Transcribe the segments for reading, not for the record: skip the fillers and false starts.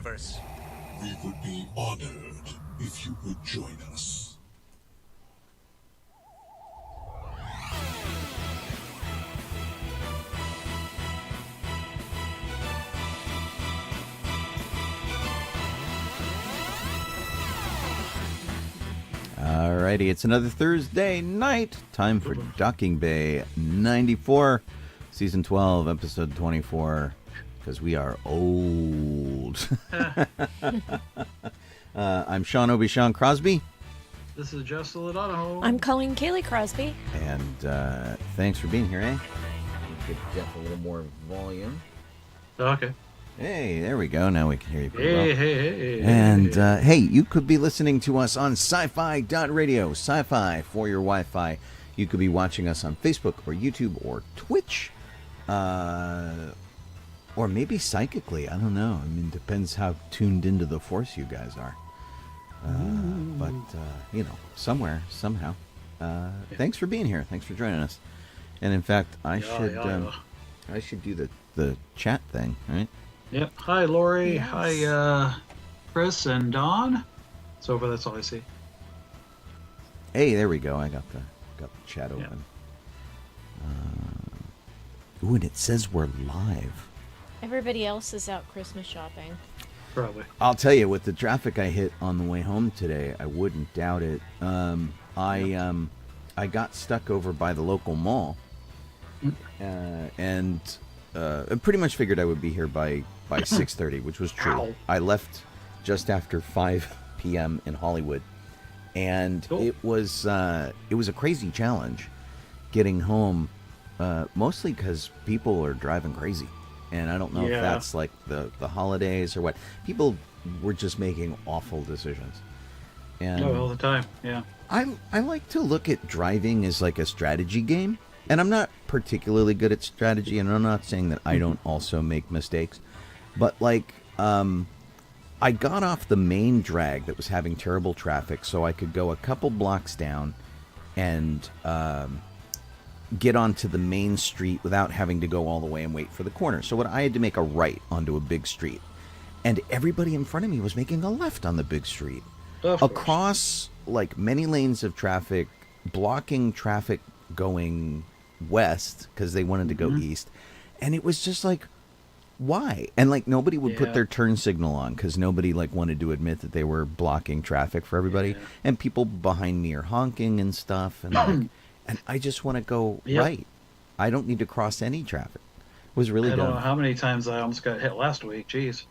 We would be honored if you would join us. Alrighty, it's another Thursday night. Time for Docking Bay 94, Season 12, Episode 24, because we are old. I'm Sean Obi-Shawn Crosby. This is Justin Donoho. I'm Colleen Kaylee Crosby. And thanks for being here, eh? We could get a little more volume. Okay. Hey, there we go. Now we can hear you pretty well. Hey. And, hey, you could be listening to us on sci-fi.radio, sci-fi for your Wi-Fi. You could be watching us on Facebook or YouTube or Twitch. Or maybe psychically. I don't know. I mean, depends how tuned into the Force you guys are. But, you know, somewhere, somehow. Thanks for being here. Thanks for joining us. And, in fact, I should do the chat thing, right? Yep. Hi, Lori. Yes. Hi, Chris and Don. So far, that's all I see. Hey, there we go. I got the chat open. Ooh, and it says we're live. Everybody else is out Christmas shopping. Probably. I'll tell you, with the traffic I hit on the way home today, I wouldn't doubt it. I got stuck over by the local mall, and I pretty much figured I would be here by 6:30, which was true. Ow. I left just after 5 p.m. in Hollywood, and Cool. it was a crazy challenge getting home, mostly because people are driving crazy. And I don't know if that's like the holidays or what. People were just making awful decisions. And all the time. Yeah. I like to look at driving as like a strategy game. And I'm not particularly good at strategy, and I'm not saying that I don't also make mistakes. But like, I got off the main drag that was having terrible traffic, so I could go a couple blocks down and get onto the main street without having to go all the way and wait for the corner. So I had to make a right onto a big street, and everybody in front of me was making a left on the big street, across like many lanes of traffic, blocking traffic going west because they wanted to go east. And it was just like, why? And like nobody would put their turn signal on because nobody like wanted to admit that they were blocking traffic for everybody. And people behind me are honking and stuff, and like, and I just want to go right. I don't need to cross any traffic. It was really I dumb. don't know how many times I almost got hit last week. Jeez.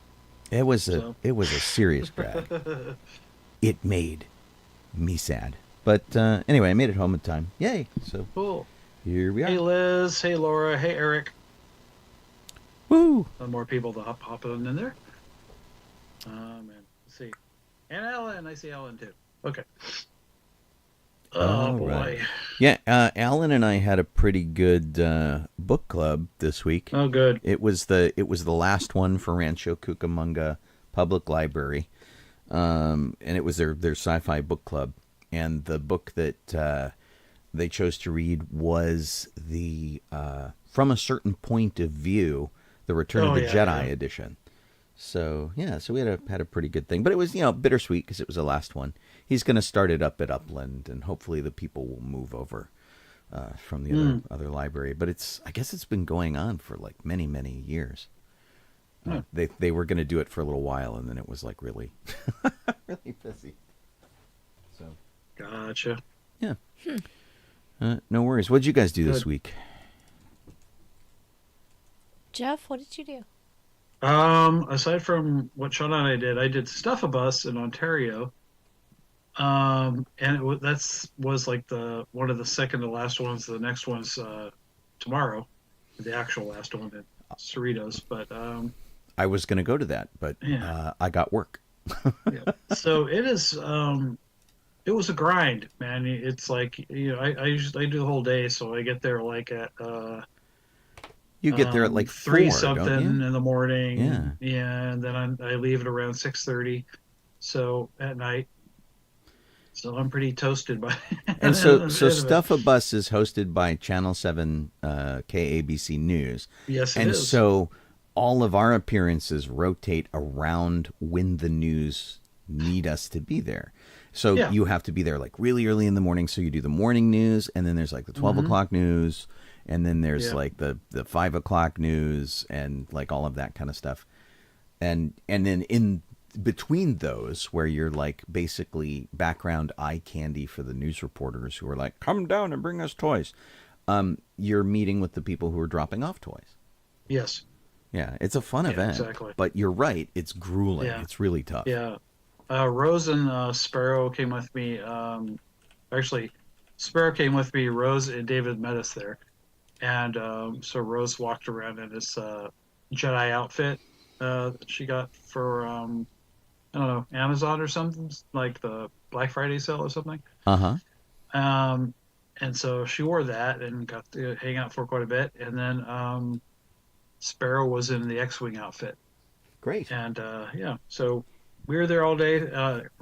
It was a serious drag. It made me sad. But anyway, I made it home in time. Yay. So Cool. here we are. Hey, Liz. Hey, Laura. Hey, Eric. Woo! Some more people to hop in there. Man, let's see. And Alan. I see Alan too. Okay. Oh, boy. Right. Yeah, Alan and I had a pretty good book club this week. Oh, good. It was the last one for Rancho Cucamonga Public Library, and it was their sci-fi book club. And the book that they chose to read was the From a Certain Point of View, the Return of the Jedi edition. So so we had a pretty good thing, but it was bittersweet because it was the last one. He's going to start it up at Upland, and hopefully the people will move over from the other library. But I guess it's been going on for like many years. They were going to do it for a little while, and then it was like really really busy. So Gotcha. yeah, no worries. What'd you guys do this week? Jeff, what did you do? Aside from what Sean and I did Stuff-A-Bus in Ontario. And was like one of the second to last ones. The next one's tomorrow, the actual last one at Cerritos. But I was going to go to that, but I got work. So it is. It was a grind, man. It's like I do the whole day, so I get there like at. You get there at like 3 4, something don't you? in the morning. Yeah. And then I leave at around 6:30. So at night. So I'm pretty toasted by. And so Stuff-A-Bus is hosted by Channel 7 KABC News. Yes, it and is. so all of our appearances rotate around when the news need us to be there. So you have to be there like really early in the morning. So you do the morning news, and then there's like the 12 o'clock news, and then there's like the 5 o'clock news, and like all of that kind of stuff. And then in between those, where you're like basically background eye candy for the news reporters who are like, come down and bring us toys. You're meeting with the people who are dropping off toys. Yes. Yeah, it's a fun event. Exactly. But you're right, it's grueling. Yeah. It's really tough. Yeah. Rose and Sparrow came with me. Actually, Sparrow came with me. Rose and David met us there. And so Rose walked around in this Jedi outfit that she got for, I don't know, Amazon or something, like the Black Friday sale or something. Uh-huh. And so she wore that and got to hang out for quite a bit. And then Sparrow was in the X-Wing outfit. Great. And so we were there all day.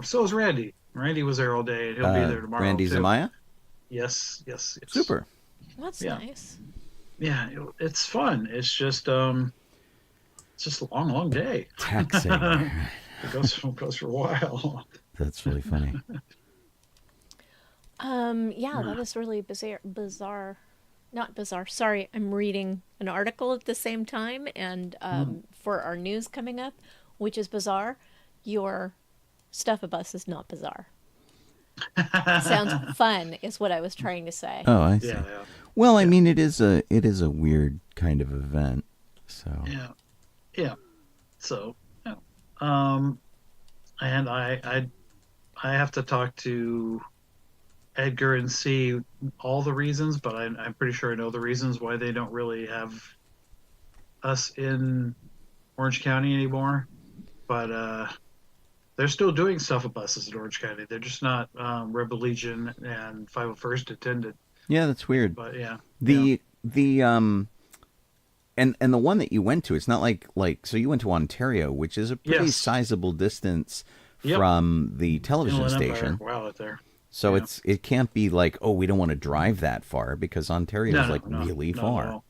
So was Randy. Randy was there all day, and he'll be there tomorrow. Randy too. Zamaya? Yes. Super. That's nice. Yeah, it's fun. It's just a long day. Taxing. It goes for a while. That's really funny. That is really bizarre. Not bizarre. Sorry, I'm reading an article at the same time, and for our news coming up, which is bizarre. Your Stuff-A-Bus is not bizarre. Sounds fun, is what I was trying to say. Oh, I see. Yeah. Well, I mean, it is a weird kind of event. So Yeah. So, and I have to talk to Edgar and see all the reasons, but I'm pretty sure I know the reasons why they don't really have us in Orange County anymore. But they're still doing Stuff-A-Buses in Orange County. They're just not Rebel Legion and 501st attended. yeah, that's weird. But yeah, The and the one that you went to, it's not like so you went to Ontario, which is a pretty sizable distance from the television Inland Empire. station. Wow, out there. So it can't be like, oh, we don't want to drive that far, because Ontario is really far.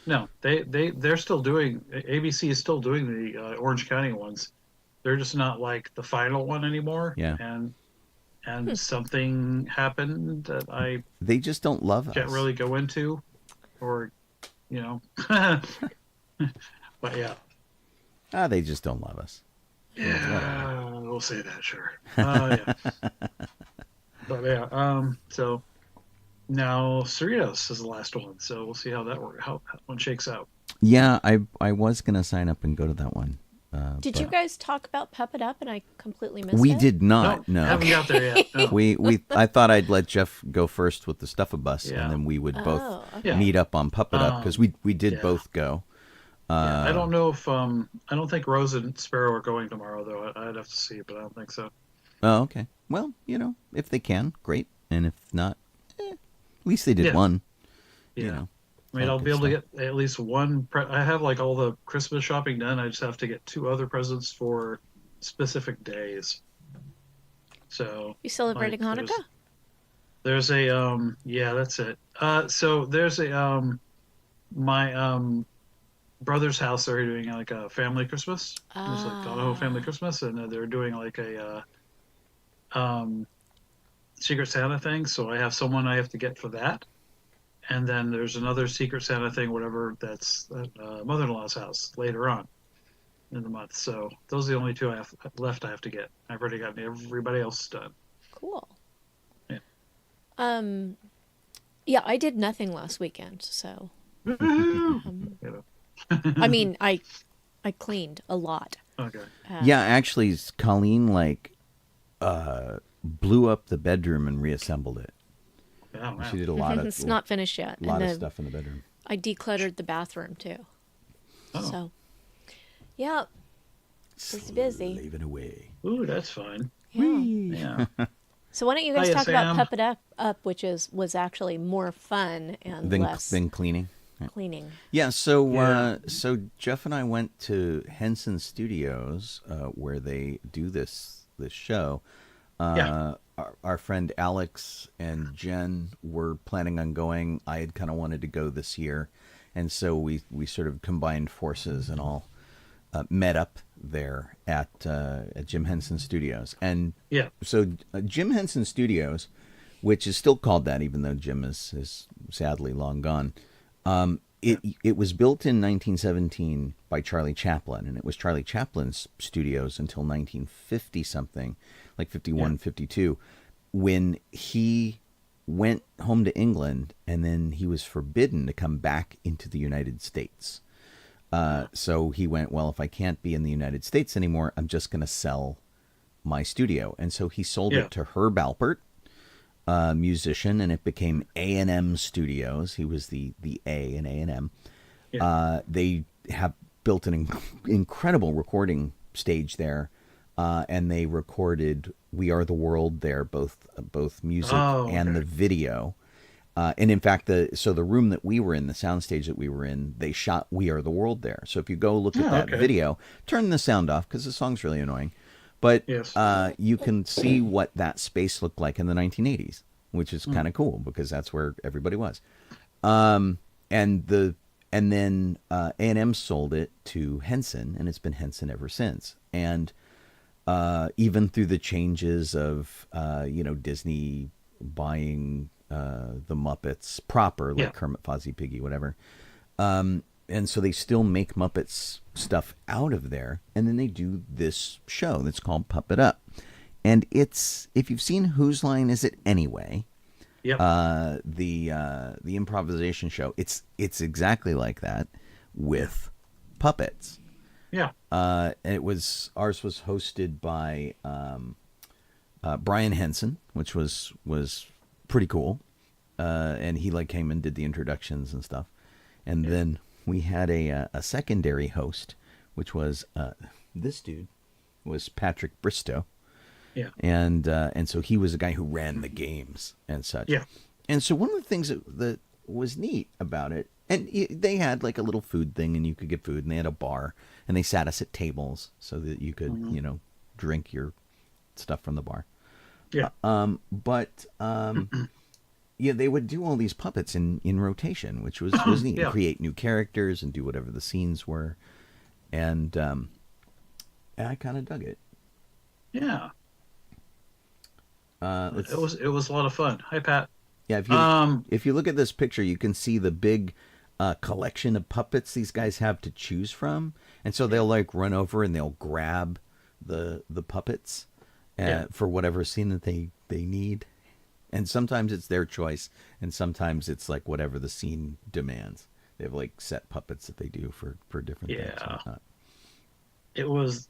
No, they're still doing. ABC is still doing the Orange County ones. They're just not like the final one anymore. Yeah. And something happened that They just don't love us. can't really go into, or but yeah. They just don't love us. Yeah, we'll say that, sure. Yeah. But yeah, so now Cerritos is the last one, so we'll see how that one shakes out. Yeah, I was gonna sign up and go to that one. Did you guys talk about Puppet Up and I completely missed it? We did not. No, haven't got there yet. No. we I thought I'd let Jeff go first with the Stuff-A-Bus, and then we would both meet up on Puppet Up, because we did both go. I don't know if I don't think Rose and Sparrow are going tomorrow, though. I'd have to see, but I don't think so. Oh, okay. Well, if they can, great, and if not, at least they did one. Yeah. I mean, I'll be able to get at least one. I have like all the Christmas shopping done. I just have to get 2 other presents for specific days. So You celebrating Hanukkah? There's a that's it. So there's a my brother's house. They're doing like a family Christmas. It's like Donoho family Christmas, and they're doing like a Secret Santa thing. So I have someone I have to get for that. And then there's another Secret Santa thing, whatever, that's at mother-in-law's house later on in the month. So those are the only 2 I have left I have to get. I've already gotten everybody else done. Cool. Yeah. I did nothing last weekend, so. You I mean, I cleaned a lot. Okay. Yeah, actually, Colleen blew up the bedroom and reassembled it. Oh, wow. She did a lot of It's not finished yet. a lot of stuff in the bedroom. I decluttered the bathroom too. Oh. So, yeah, it's busy. Leave it away. Ooh, that's fine. Yeah. Yeah. So why don't you guys Hiya, talk about Sam. Puppet Up, which was actually more fun and less Than cleaning. cleaning. Yeah, so Jeff and I went to Henson Studios, where they do this show. Our friend Alex and Jen were planning on going. I had kind of wanted to go this year, and so we sort of combined forces and all met up there at Jim Henson Studios. And Yeah. so Jim Henson Studios, which is still called that, even though Jim is sadly long gone. It was built in 1917 by Charlie Chaplin, and it was Charlie Chaplin's studios until 1950 something, like 51, 52, when he went home to England, and then he was forbidden to come back into the United States. So he went, well, if I can't be in the United States anymore, I'm just going to sell my studio. And so he sold it to Herb Alpert, musician, and it became A&M Studios. He was the A in A&M. Yeah. They have built an incredible recording stage there, and they recorded "We Are the World" there, both music and the video. And in fact, the room that we were in, the soundstage that we were in, they shot "We Are the World" there. So if you go look at that video, turn the sound off because the song's really annoying. But you can see what that space looked like in the 1980s, which is kind of cool because that's where everybody was. And then A&M sold it to Henson, and it's been Henson ever since. And even through the changes of Disney buying the Muppets proper, like Kermit, Fozzie, Piggy, whatever. And so they still make Muppets stuff out of there, and then they do this show that's called Puppet Up. And it's, if you've seen Whose Line Is It Anyway? The improvisation show, it's exactly like that with puppets. Yeah. Ours was hosted by Brian Henson, which was pretty cool. And he came and did the introductions and stuff. And then we had a secondary host, which was this dude was Patrick Bristow. Yeah. And so he was a guy who ran the games and such. Yeah. And so one of the things that was neat about it, and they had like a little food thing, and you could get food, and they had a bar, and they sat us at tables so that you could, drink your stuff from the bar. Yeah. They would do all these puppets in rotation, which was neat. Create new characters and do whatever the scenes were. And I kind of dug it. Yeah. It was a lot of fun. Hi, Pat. Yeah, if you look at this picture, you can see the big collection of puppets these guys have to choose from, and so they'll run over and they'll grab the puppets for whatever scene that they need, and sometimes it's their choice, and sometimes it's whatever the scene demands. They have set puppets that they do for different things. And whatnot. It was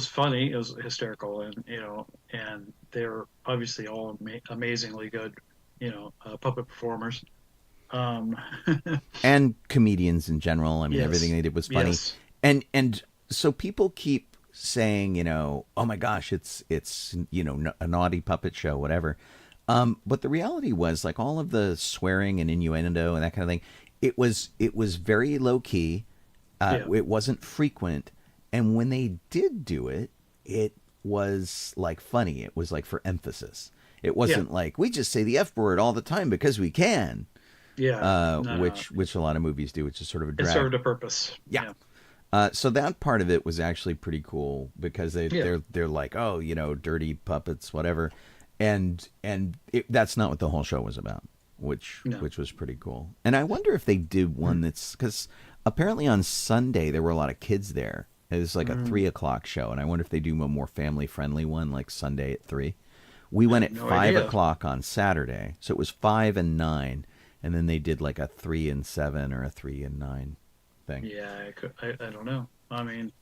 funny. It was hysterical, and they're obviously all amazingly good, puppet performers, and comedians in general. I mean, everything they did was funny, and so people keep saying, oh my gosh, it's a naughty puppet show, whatever. But the reality was, all of the swearing and innuendo and that kind of thing, it was very low key. It wasn't frequent, and when they did do it, it was funny. It was for emphasis. It wasn't we just say the F word all the time because we can. Yeah, which a lot of movies do, which is sort of a drag. It served a purpose. Yeah. So that part of it was actually pretty cool because they're dirty puppets, whatever, and that's not what the whole show was about, which was pretty cool. And I wonder if they did one that's, because apparently on Sunday there were a lot of kids there. It was a 3:00 show, and I wonder if they do a more family friendly one Sunday at 3. We went at 5:00 on Saturday, so it was 5 and 9, and then they did a 3 and 7 or a 3 and 9 thing. Yeah, I don't know. I mean,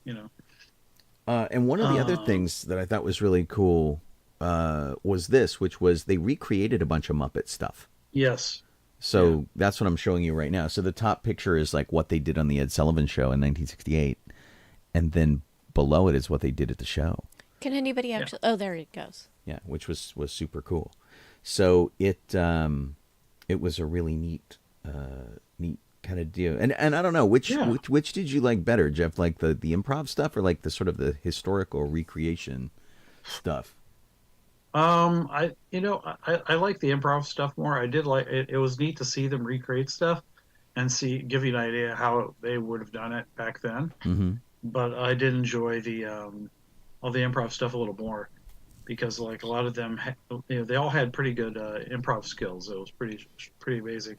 And one of the other things that I thought was really cool was this, which was they recreated a bunch of Muppet stuff. Yes. So that's what I'm showing you right now. So the top picture is what they did on the Ed Sullivan Show in 1968, and then below it is what they did at the show. Can anybody actually? Oh, there it goes. Yeah, which was super cool. So it was a really neat kind of deal. And I don't know which did you like better, Jeff? The improv stuff or the sort of the historical recreation stuff? I like the improv stuff more. I did like it. It was neat to see them recreate stuff. and give you an idea how they would have done it back then. Mm-hmm. But I did enjoy the all the improv stuff a little more because like a lot of them, they all had pretty good improv skills. It was pretty amazing.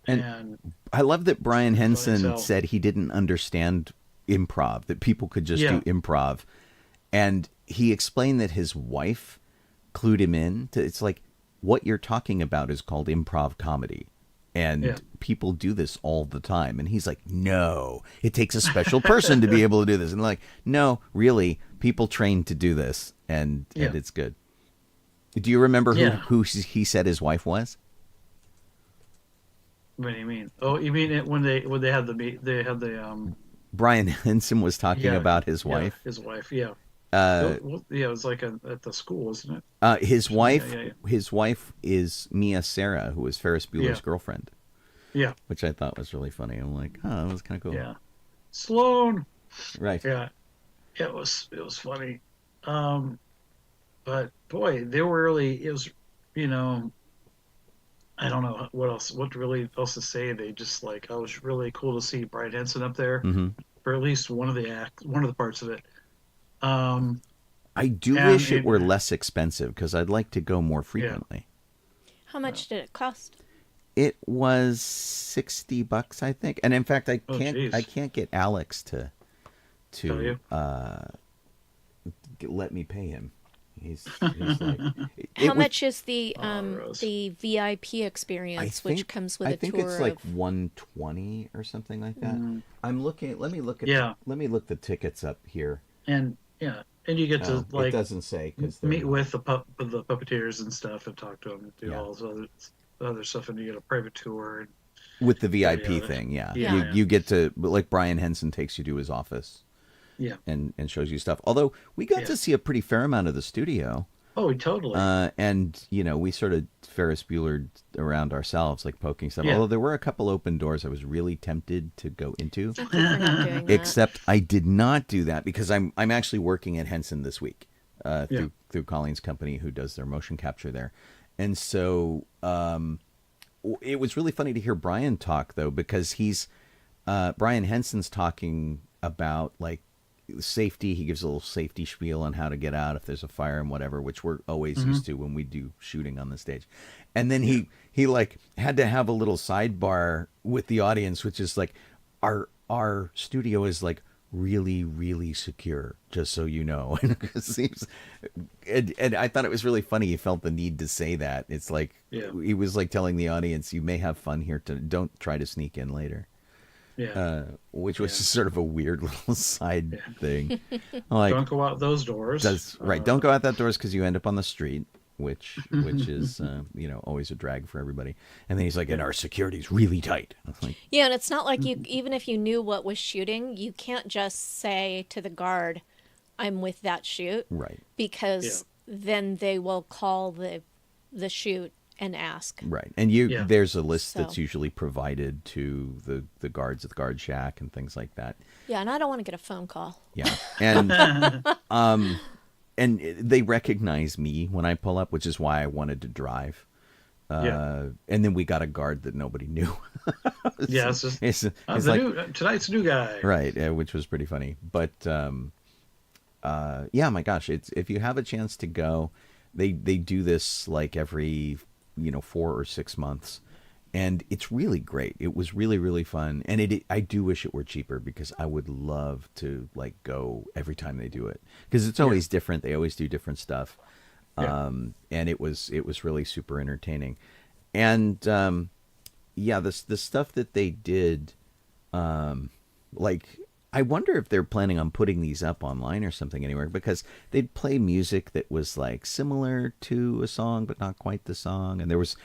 And I love that Brian Henson tell. said he didn't understand improv, that people could just Yeah. do improv. And he explained that his wife clued him in to, it's like, what you're talking about is called improv comedy. And people do this all the time. And he's like, no, it takes a special person to be able to do this. And like, no, really, people train to do this. And it's good. Do you remember who he said his wife was? What do you mean? Oh, you mean it when they had the Brian Henson was talking about his wife. His wife, yeah. It was like at the school, wasn't it? His wife is Mia Sarah, who was Ferris Bueller's girlfriend. Yeah. Which I thought was really funny. I'm like, oh, that was kind of cool. Yeah. Sloane. Right. Yeah. It was funny. But boy, they were really, it was, I don't know what really else to say. They just like, it was really cool to see Brian Henson up there for at least one of the parts of it. I do wish it were less expensive because I'd like to go more frequently. How much did it cost? It was $60, I think, and in fact, I can't get Alex to let me pay him. He's like, how much is the VIP experience, which comes with a tour? I think it's like $120 or something like that. I'm looking. Let me look the tickets up here. And you get to like it doesn't say meet with the puppeteers and stuff and talk to them and do all this other stuff, and you get a private tour with the VIP thing. You get to, like, Brian Henson takes you to his office. Yeah. And shows you stuff. Although we got to see a pretty fair amount of the studio. Oh, totally. And, we sort of Ferris Buellered around ourselves, like poking stuff. Although there were a couple open doors I was really tempted to go into. Thank you for not doing that. Except I did not do that because I'm actually working at Henson this week through Colleen's company, who does their motion capture there. And so it was really funny to hear Brian talk, though, because Brian Henson's talking about, like, safety. He gives a little safety spiel on how to get out if there's a fire and whatever, which we're always used to when we do shooting on the stage. And then he like had to have a little sidebar with the audience, which is like, our studio is like really, really secure, just so you know. And I thought it was really funny. He felt the need to say that. It's like, he was like telling the audience, you may have fun here, don't try to sneak in later. Which was just sort of a weird little side thing. Like, don't go out those doors. Right. Don't go out that doors because you end up on the street, which is always a drag for everybody. And then he's like, and our security's really tight. Like, and it's not like you, even if you knew what was shooting, you can't just say to the guard, I'm with that shoot. Right. Because then they will call the shoot and ask. Right. And there's a list that's usually provided to the guards at the guard shack and things like that. Yeah, and I don't want to get a phone call. Yeah. And and they recognize me when I pull up, which is why I wanted to drive. And then we got a guard that nobody knew. It's like, tonight's new guy. Right, which was pretty funny. But my gosh, if you have a chance to go, they do this like every 4 or 6 months, and it's really great. It was really, really fun, and I do wish it were cheaper because I would love to like go every time they do it because it's always different. They always do different stuff, and it was really super entertaining, and the stuff that they did, like, I wonder if they're planning on putting these up online or something anywhere, because they'd play music that was like similar to a song but not quite the song, and there was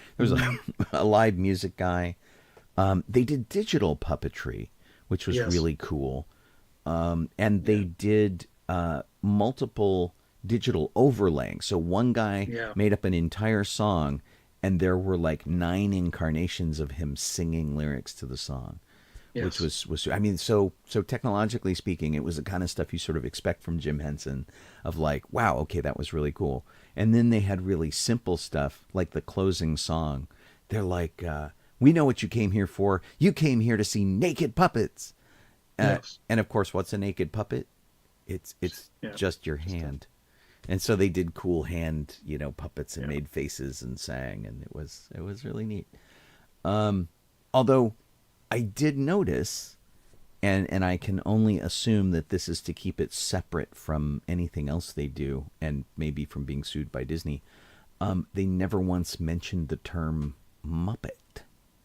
a live music guy. They did digital puppetry, which was really cool, and they did multiple digital overlaying. So one guy made up an entire song, and there were like 9 incarnations of him singing lyrics to the song. Which was so technologically speaking, it was the kind of stuff you sort of expect from Jim Henson, of like, wow, okay, that was really cool. And then they had really simple stuff like the closing song. They're like, We know what you came here for. You came here to see naked puppets. Yes. And of course, what's a naked puppet? It's Yeah. just your hand. And so they did cool hand, puppets and Yeah. made faces and sang, and it was really neat. Although I did notice, and I can only assume that this is to keep it separate from anything else they do, and maybe from being sued by Disney. They never once mentioned the term Muppet.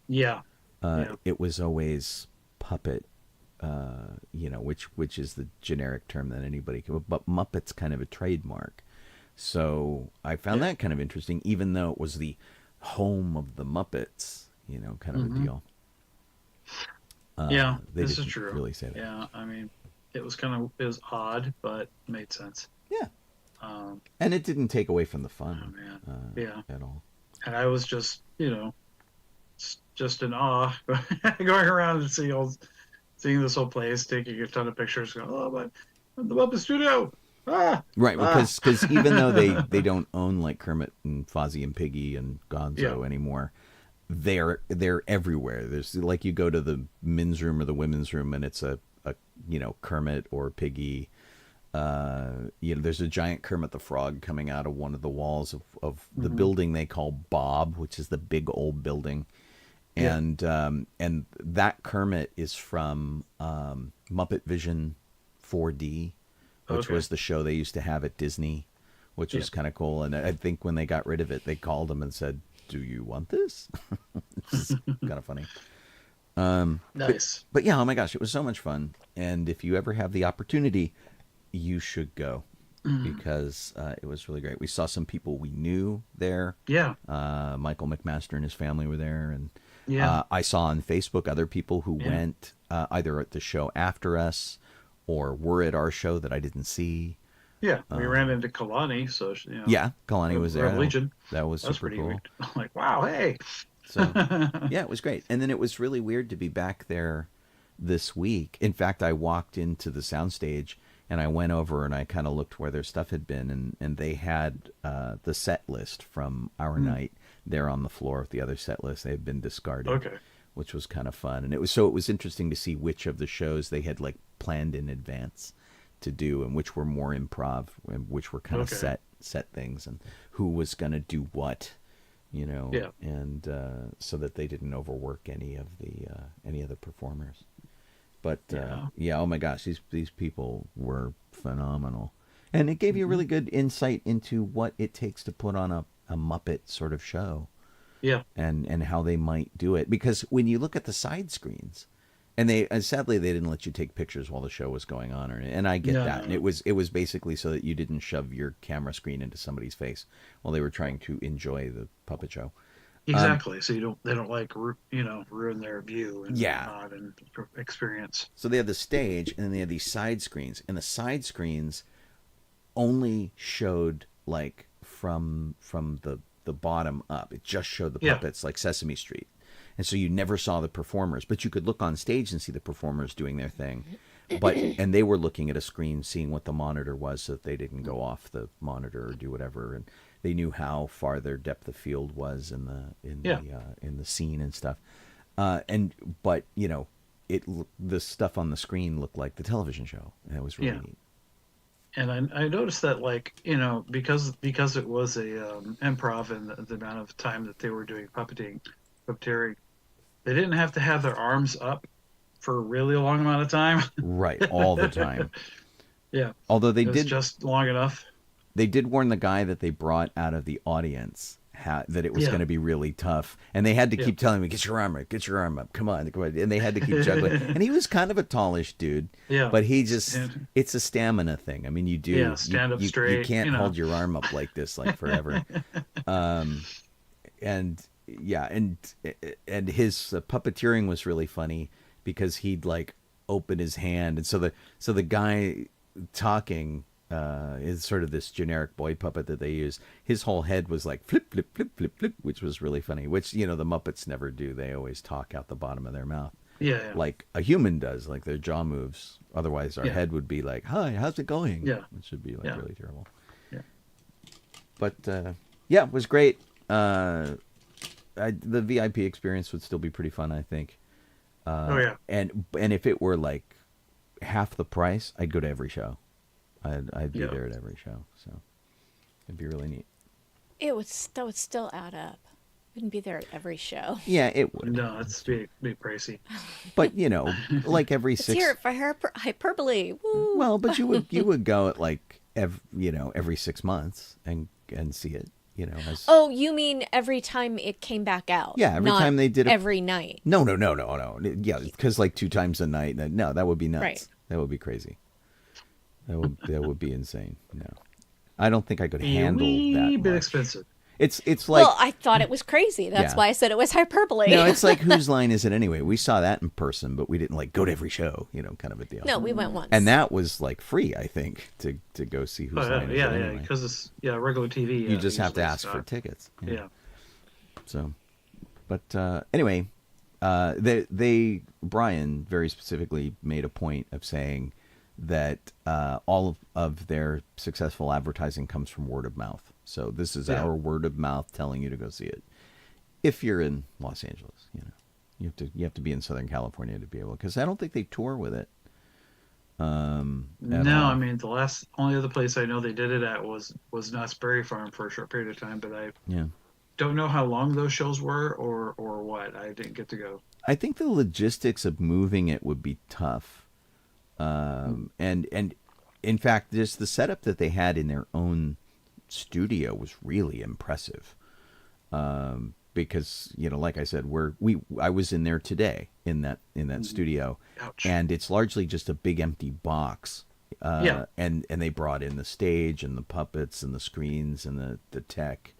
Yeah. It was always puppet, which is the generic term that anybody can. But Muppet's kind of a trademark, so I found that kind of interesting, even though it was the home of the Muppets, kind of a deal. Yeah, they this is didn't true. really say that. Yeah, I mean, it was odd, but made sense. Yeah, and it didn't take away from the fun. Oh man, at all. And I was just just in awe going around and seeing this whole place, taking a ton of pictures, going, oh, but the Muppet Studio. Right, because even though they don't own like Kermit and Fozzie and Piggy and Gonzo anymore, they're everywhere. There's like, you go to the men's room or the women's room, and it's a Kermit or Piggy. There's a giant Kermit the Frog coming out of one of the walls of the building they call Bob, which is the big old building. And that Kermit is from Muppet Vision 4D, which was the show they used to have at Disney, which was kind of cool. And I think when they got rid of it, they called him and said, "Do you want this?" It's kind of funny. Nice. But yeah, oh my gosh, it was so much fun. And if you ever have the opportunity, you should go, because it was really great. We saw some people we knew there. Yeah. Michael McMaster and his family were there. And I saw on Facebook other people who went either at the show after us or were at our show that I didn't see. Yeah, we ran into Kalani, so yeah, Kalani was there. Legion. That was super pretty cool. weird. I'm like, wow, hey. So yeah, it was great. And then it was really weird to be back there this week. In fact, I walked into the soundstage and I went over and I kind of looked where their stuff had been, and they had the set list from our night there on the floor with the other set list. They had been discarded, which was kind of fun. And it was interesting to see which of the shows they had like planned in advance to do, and which were more improv, and which were kind of set things, and who was going to do what, and so that they didn't overwork any of the performers. But oh my gosh, these people were phenomenal, and it gave you a really good insight into what it takes to put on a Muppet sort of show. Yeah, and how they might do it, because when you look at the side screens, and sadly they didn't let you take pictures while the show was going on, and I get that. And it was basically so that you didn't shove your camera screen into somebody's face while they were trying to enjoy the puppet show. exactly. So they don't like ruin their view and and experience. So they had the stage, and then they had these side screens, and the side screens only showed like from the bottom up. It just showed the puppets, like Sesame Street. And so you never saw the performers, but you could look on stage and see the performers doing their thing. And they were looking at a screen, seeing what the monitor was, so that they didn't go off the monitor or do whatever. And they knew how far their depth of field was in the scene and stuff. But the stuff on the screen looked like the television show, and it was really neat. And I noticed that, like, because it was a improv, and the amount of time that they were doing puppeteering, they didn't have to have their arms up for a really long amount of time. Right, all the time. Yeah. Although it was just long enough. They did warn the guy that they brought out of the audience that it was going to be really tough, and they had to keep telling me, "Get your arm up, come on," and they had to keep juggling. And he was kind of a tallish dude, but he just—it's a stamina thing. I mean, stand up straight. You can't hold your arm up like this like forever. And his puppeteering was really funny, because he'd like open his hand, and so the guy talking is sort of this generic boy puppet that they use. His whole head was like flip, flip, flip, flip, flip, which was really funny, which the Muppets never do. They always talk out the bottom of their mouth, like a human does, like their jaw moves. Otherwise our head would be like, "Hi, how's it going?" Which would be like really terrible. But it was great. the VIP experience would still be pretty fun, I think. Oh yeah. And if it were like half the price, I'd go to every show. I'd be there at every show. So it'd be really neat. That would still add up. Wouldn't be there at every show. Yeah, it would. No, it's be pricey. But like every Let's 6. hear it for hyperbole. Woo. Well, but you would go at like every 6 months and see it. Oh, you mean every time it came back out? Yeah, every not time they did it. every night. No. Yeah, because like 2 times a night. No, that would be nuts. Right. That would be crazy. That would be insane. No, I don't think I could handle that A bit much. expensive. It's like, Well, I thought it was crazy. That's Yeah. why I said it was hyperbole. no, it's like, whose line is it anyway? We saw that in person, but we didn't like go to every show, kind of a deal. No, we went once. And that was like free, I think, to go see whose line is it Yeah, anyway. because it's regular TV. You just have to usually ask for tickets. Yeah. So, but anyway, Brian very specifically made a point of saying that all of their successful advertising comes from word of mouth. So this is our word of mouth telling you to go see it. If you're in Los Angeles, you have to be in Southern California to be able, because I don't think they tour with it. At No, all. I mean the only other place I know they did it at was Knott's Berry Farm for a short period of time, but I Yeah. don't know how long those shows were or what. I didn't get to go. I think the logistics of moving it would be tough. And in fact, just the setup that they had in their own studio was really impressive. Because, like I said, I was in there today in that studio. Ouch. And it's largely just a big empty box. And they brought in the stage and the puppets and the screens and the tech.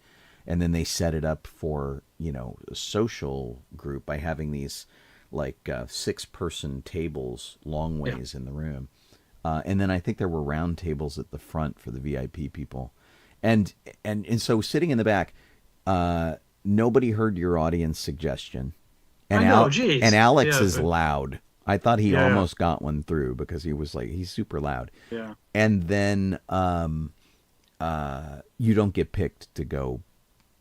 And then they set it up for, a social group by having these like 6-person tables long ways in the room. And then I think there were round tables at the front for the VIP people. And so sitting in the back, nobody heard your audience suggestion. And I know, geez. and Alex Yeah, is but- loud. I thought he Yeah. almost got one through because he's super loud. Yeah. And then you don't get picked to go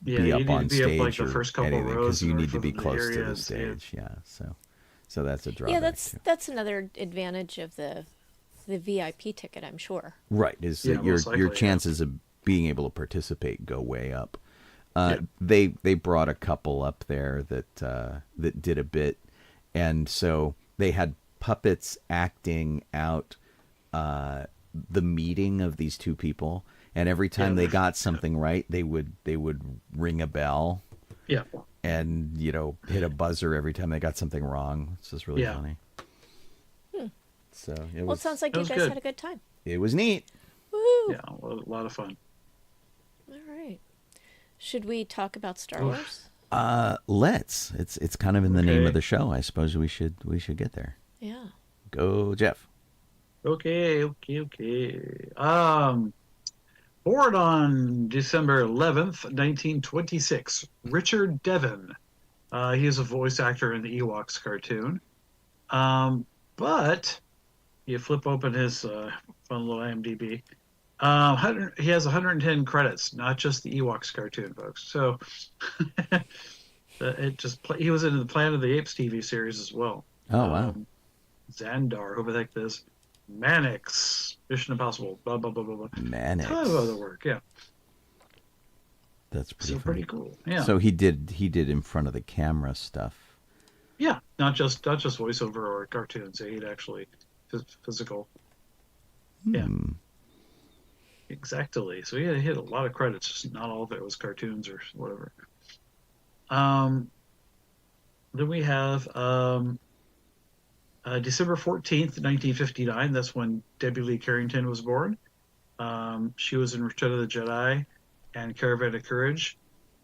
Yeah, be you up need on to be stage up like the or first couple anything rows because you in need to order be for the close to the areas, yeah. stage. Yeah, so that's a drawback. Yeah, too. that's another advantage of the VIP ticket, I'm sure. Right. Is Yeah, that most your likely, chances of being able to participate go way up. Yeah. They brought a couple up there that did a bit, and so they had puppets acting out the meeting of these two people, and every time they got something right, they would ring a bell Yeah. and hit a buzzer every time they got something wrong. It's just really Yeah. funny. So Well, it sounds like that you was guys good. had a good time. it was neat. Woo! Yeah, a lot of fun. All right. Should we talk about Star Oof. Wars? Let's. It's kind of in the name Okay. of the show. I suppose we should get there. Yeah. Go, Jeff. Okay. Born on December 11th, 1926, Richard Devon. He is a voice actor in the Ewoks cartoon. But you flip open his fun little IMDb. He has 110 credits, not just the Ewoks cartoon, folks. So he was in the Planet of the Apes TV series as well. Oh, wow. Xandar, whoever the heck this is. Mannix, Mission Impossible, blah, blah, blah, blah, blah. Mannix. Ton of other work, yeah. That's pretty So funny. pretty cool. Yeah. So he did in front of the camera stuff. Yeah, not just voiceover or cartoons. He'd actually physical. Yeah. Exactly. So he had a lot of credits. Just not all of it was cartoons or whatever. Then we have December 14th, 1959. That's when Debbie Lee Carrington was born. She was in Return of the Jedi and Caravan of Courage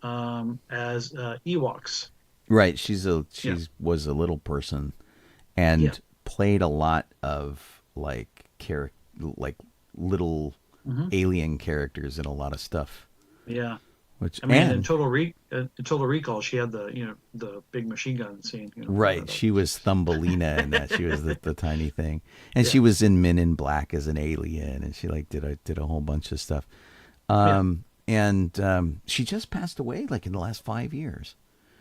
as Ewoks. Right. She was a little person and Yeah. played a lot of like little alien characters in a lot of stuff. Yeah. Which I mean, and, in Total Recall, she had the big machine gun scene. right. She was Thumbelina in that. She was the tiny thing, and she was in Men in Black as an alien, and she did a whole bunch of stuff. And she just passed away like in the last 5 years.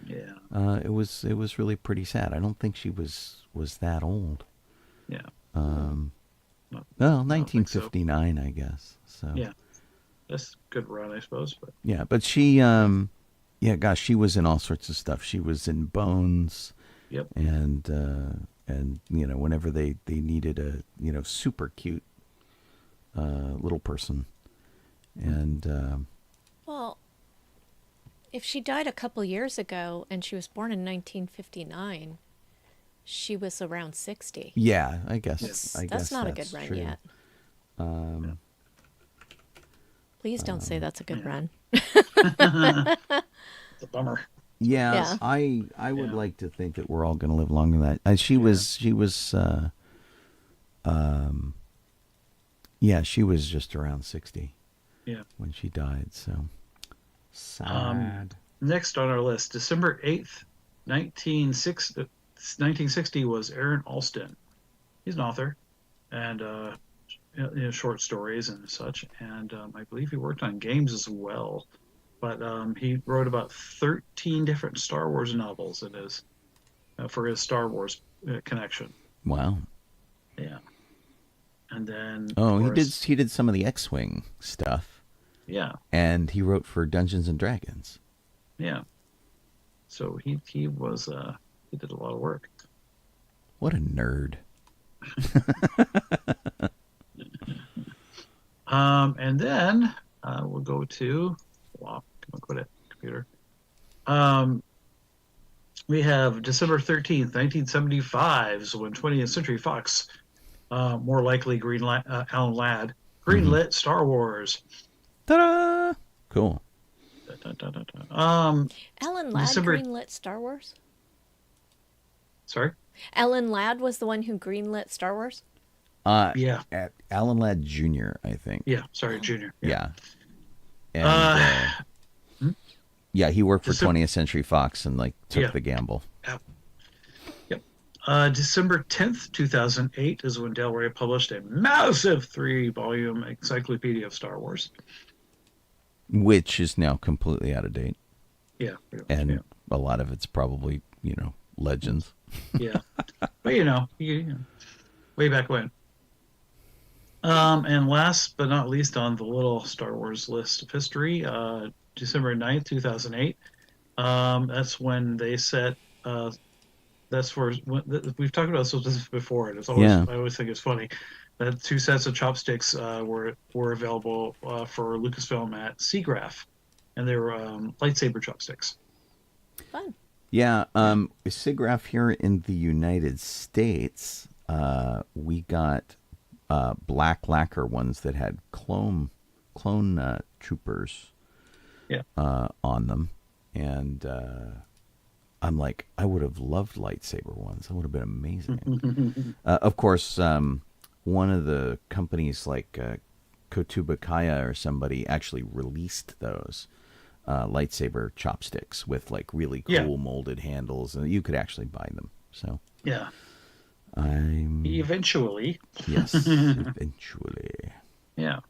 Yeah. It was really pretty sad. I don't think she was that old. Yeah. Well, I don't think so. 1959, I guess. So Yeah. That's a good run, I suppose. But yeah, but she, yeah, gosh, she was in all sorts of stuff. She was in Bones, yep. and whenever they needed a super cute little person, and Well, if she died a couple years ago and she was born in 1959, she was around 60. yeah, I guess That's not a good run true. yet. Yeah. Please don't say that's a good run. It's a bummer. Yeah, Yeah. I would Yeah. like to think that we're all going to live longer than that. She was yeah, she was just around 60 Yeah. when she died. So sad. Next on our list, December 8th, 1960 was Aaron Alston. He's an author and short stories and such. And I believe he worked on games as well. But he wrote about 13 different Star Wars novels in his for his Star Wars connection. Wow. Yeah. And then Oh, of course, he did some of the X-Wing stuff, yeah, and he wrote for Dungeons and Dragons. yeah. So he was he did a lot of work. What a nerd. And then we'll go to wow, come on, quit it, computer. We have December 13th, 1975 is when 20th Century Fox, more likely Alan Ladd, greenlit Star Wars. Ta-da! Cool. Da, da, da, da. Alan Ladd December- greenlit Star Wars? Sorry? Alan Ladd was the one who greenlit Star Wars? Yeah. At Alan Ladd Jr., I think. Yeah, sorry, Junior. Yeah. And, yeah, he worked for December- 20th Century Fox and took Yeah. the gamble. Yep. December 10th, 2008 is when Del Rey published a massive 3-volume encyclopedia of Star Wars. Which is now completely out of date. Yeah. pretty much, And a lot of it's probably, legends. yeah. But way back when. And last but not least on the little Star Wars list of history, December 9th, 2008. That's when they set. That's where we've talked about this before, and it's always I always think it's funny that 2 sets of chopsticks were available for Lucasfilm at Seagraph, and they were lightsaber chopsticks. Fun. Yeah, SIGGRAPH here in the United States, we got black lacquer ones that had clone troopers on them, and I'm like, I would have loved lightsaber ones. That would have been amazing. Of course, one of the companies like Kotubakaya or somebody actually released those lightsaber chopsticks with really cool molded handles, and you could actually buy them. So yeah, I'm eventually. Yes, eventually. Yeah.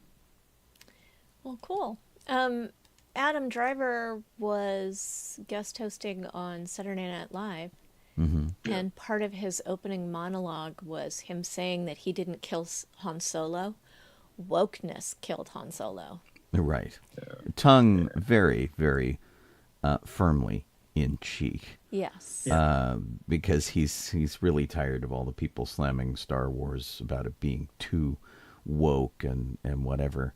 Well, cool. Adam Driver was guest hosting on Saturday Night Live, and part of his opening monologue was him saying that he didn't kill Han Solo. Wokeness killed Han Solo. Right. Tongue very, very firmly in cheek. Yes. Because he's really tired of all the people slamming Star Wars about it being too woke and whatever.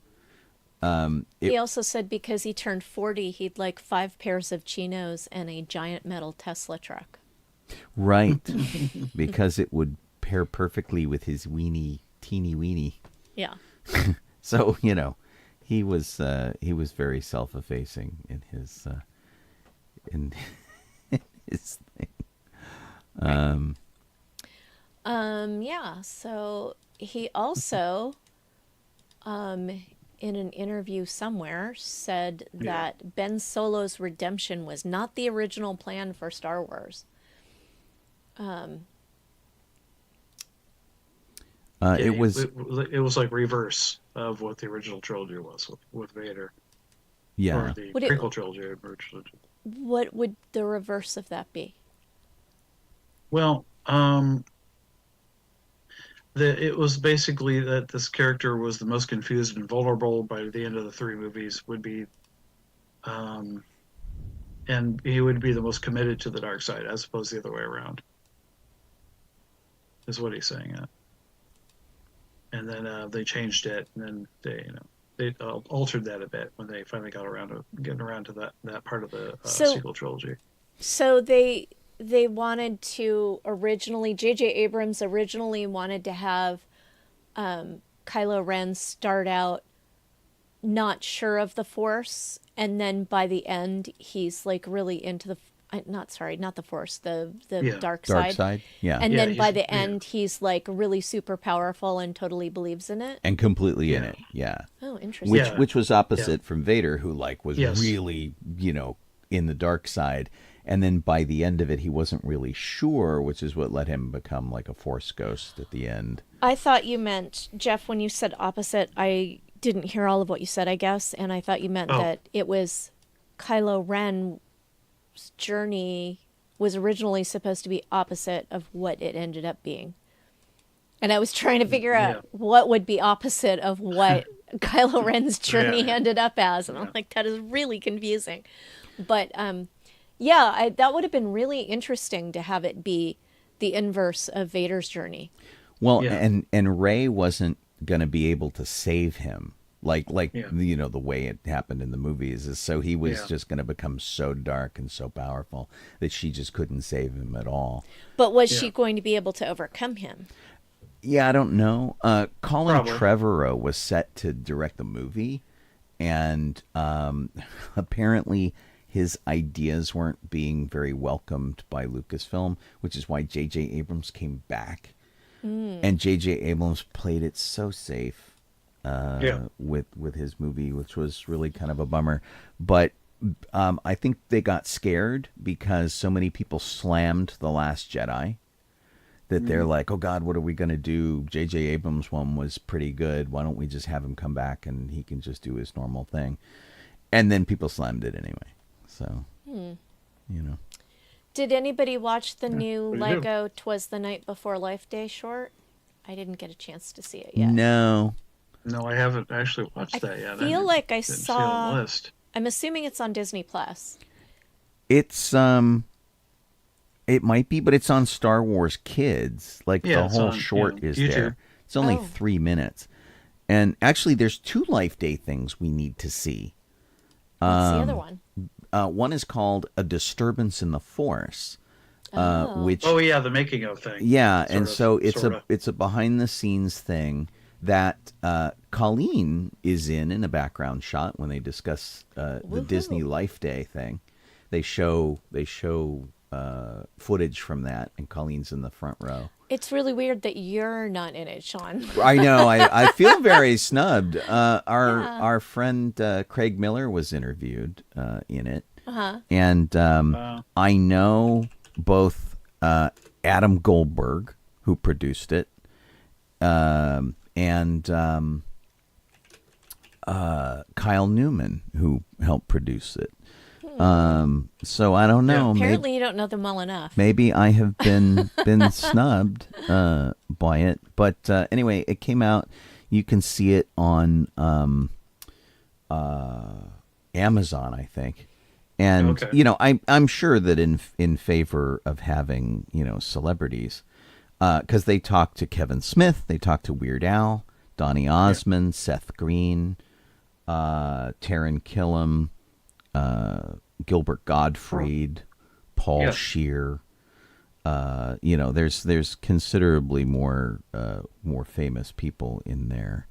He also said because he turned 40, he'd like 5 pairs of chinos and a giant metal Tesla truck. Right. Because it would pair perfectly with his teeny weenie. Yeah. So, he was very self-effacing in his his thing. Yeah. So he also, in an interview somewhere, said that Ben Solo's redemption was not the original plan for Star Wars. It was like reverse of what the original trilogy was with Vader. yeah. Or the prequel trilogy. what would the reverse of that be? Well, it was basically that this character was the most confused and vulnerable by the end of the three movies. Um, and he would be the most committed to the dark side, as opposed to the other way around. Is what he's saying. And then they changed it, and then they altered that a bit when they finally got around to getting around to that part of the sequel trilogy. So they wanted to originally, J.J. Abrams originally wanted to have Kylo Ren start out not sure of the Force, and then by the end he's like really into the not the Force, the dark side. Dark side, yeah. And then by the end he's like really super powerful and totally believes in it. And completely in it, yeah. Oh, interesting. Which was opposite from Vader, who like was really, in the dark side. And then by the end of it, he wasn't really sure, which is what let him become like a Force ghost at the end. I thought you meant, Jeff, when you said opposite, I didn't hear all of what you said, I guess. And I thought you meant that it was Kylo Ren's journey was originally supposed to be opposite of what it ended up being. And I was trying to figure out what would be opposite of what Kylo Ren's journey ended up as. And I'm like, that is really confusing. But, that would have been really interesting to have it be the inverse of Vader's journey. Well, and Rey wasn't going to be able to save him. The way it happened in the movies is so he was just going to become so dark and so powerful that she just couldn't save him at all. But was she going to be able to overcome him? Yeah, I don't know. Colin Trevorrow was set to direct the movie, and apparently his ideas weren't being very welcomed by Lucasfilm, which is why J.J. Abrams came back. And J.J. Abrams played it so safe with his movie, which was really kind of a bummer. But I think they got scared because so many people slammed The Last Jedi that they're like, oh, God, what are we going to do? J.J. Abrams' one was pretty good. Why don't we just have him come back and he can just do his normal thing? And then people slammed it anyway. So, Did anybody watch the new Lego 'Twas the Night Before Life Day short? I didn't get a chance to see it yet. No, I haven't actually watched that yet. I feel like I see it on saw. the list. I'm assuming it's on Disney Plus. it's it might be, but it's on Star Wars Kids. Like the whole short is YouTube. there. It's only 3 minutes, and actually, there's 2 Life Day things we need to see. What's the other one? One is called A Disturbance in the Force, which the making of thing. Yeah, and so it's a behind the scenes thing that Colleen is in a background shot when they discuss the Disney Life Day thing. They show footage from that, and Colleen's in the front row. It's really weird that you're not in it, Sean. I know. I feel very snubbed. Our friend Craig Miller was interviewed in it, and I know both Adam Goldberg, who produced it, and Kyle Newman, who helped produce it. So I don't know. Apparently, you don't know them well enough. Maybe I have been snubbed by it, but anyway, it came out. You can see it on Amazon, I think, and I'm sure that in favor of having celebrities, because they talk to Kevin Smith, they talk to Weird Al, Donny Osmond, Seth Green, Taran Killam. Gilbert Gottfried, Paul Scheer. There's considerably more famous people in there,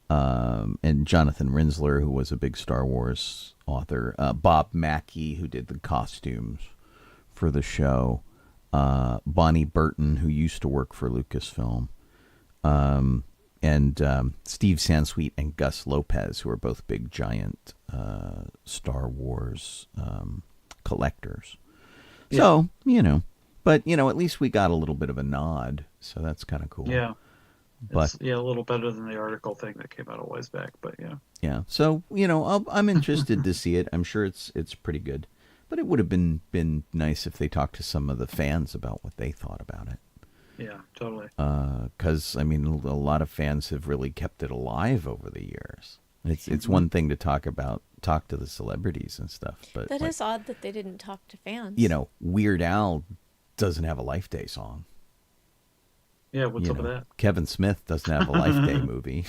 and Jonathan Rinsler, who was a big Star Wars author, Bob Mackey, who did the costumes for the show, Bonnie Burton, who used to work for Lucasfilm, and Steve Sansweet and Gus Lopez, who are both big giant Star Wars collectors. So, but at least we got a little bit of a nod, so that's kind of cool. Yeah. But a little better than the article thing that came out a ways back, but yeah. So, I'm interested to see it. I'm sure it's pretty good. But it would have been nice if they talked to some of the fans about what they thought about it. Yeah, totally. Because I mean, a lot of fans have really kept it alive over the years. It's one thing to talk to the celebrities and stuff, but That is odd that they didn't talk to fans. You know, Weird Al doesn't have a Life Day song. Yeah, what's up with that? Kevin Smith doesn't have a Life Day movie.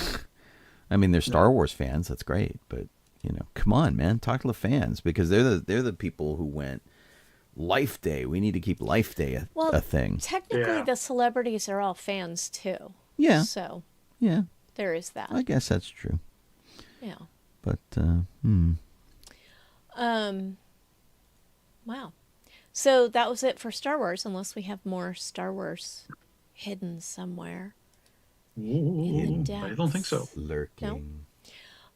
I mean, they're Star Wars fans. That's great, but come on, man, talk to the fans because they're the people who went Life Day. We need to keep Life Day a thing. Technically, the celebrities are all fans too. Yeah. So yeah, there is that. I guess that's true. Yeah. But Wow. So that was it for Star Wars, unless we have more Star Wars hidden somewhere. In the I don't think so. Lurking.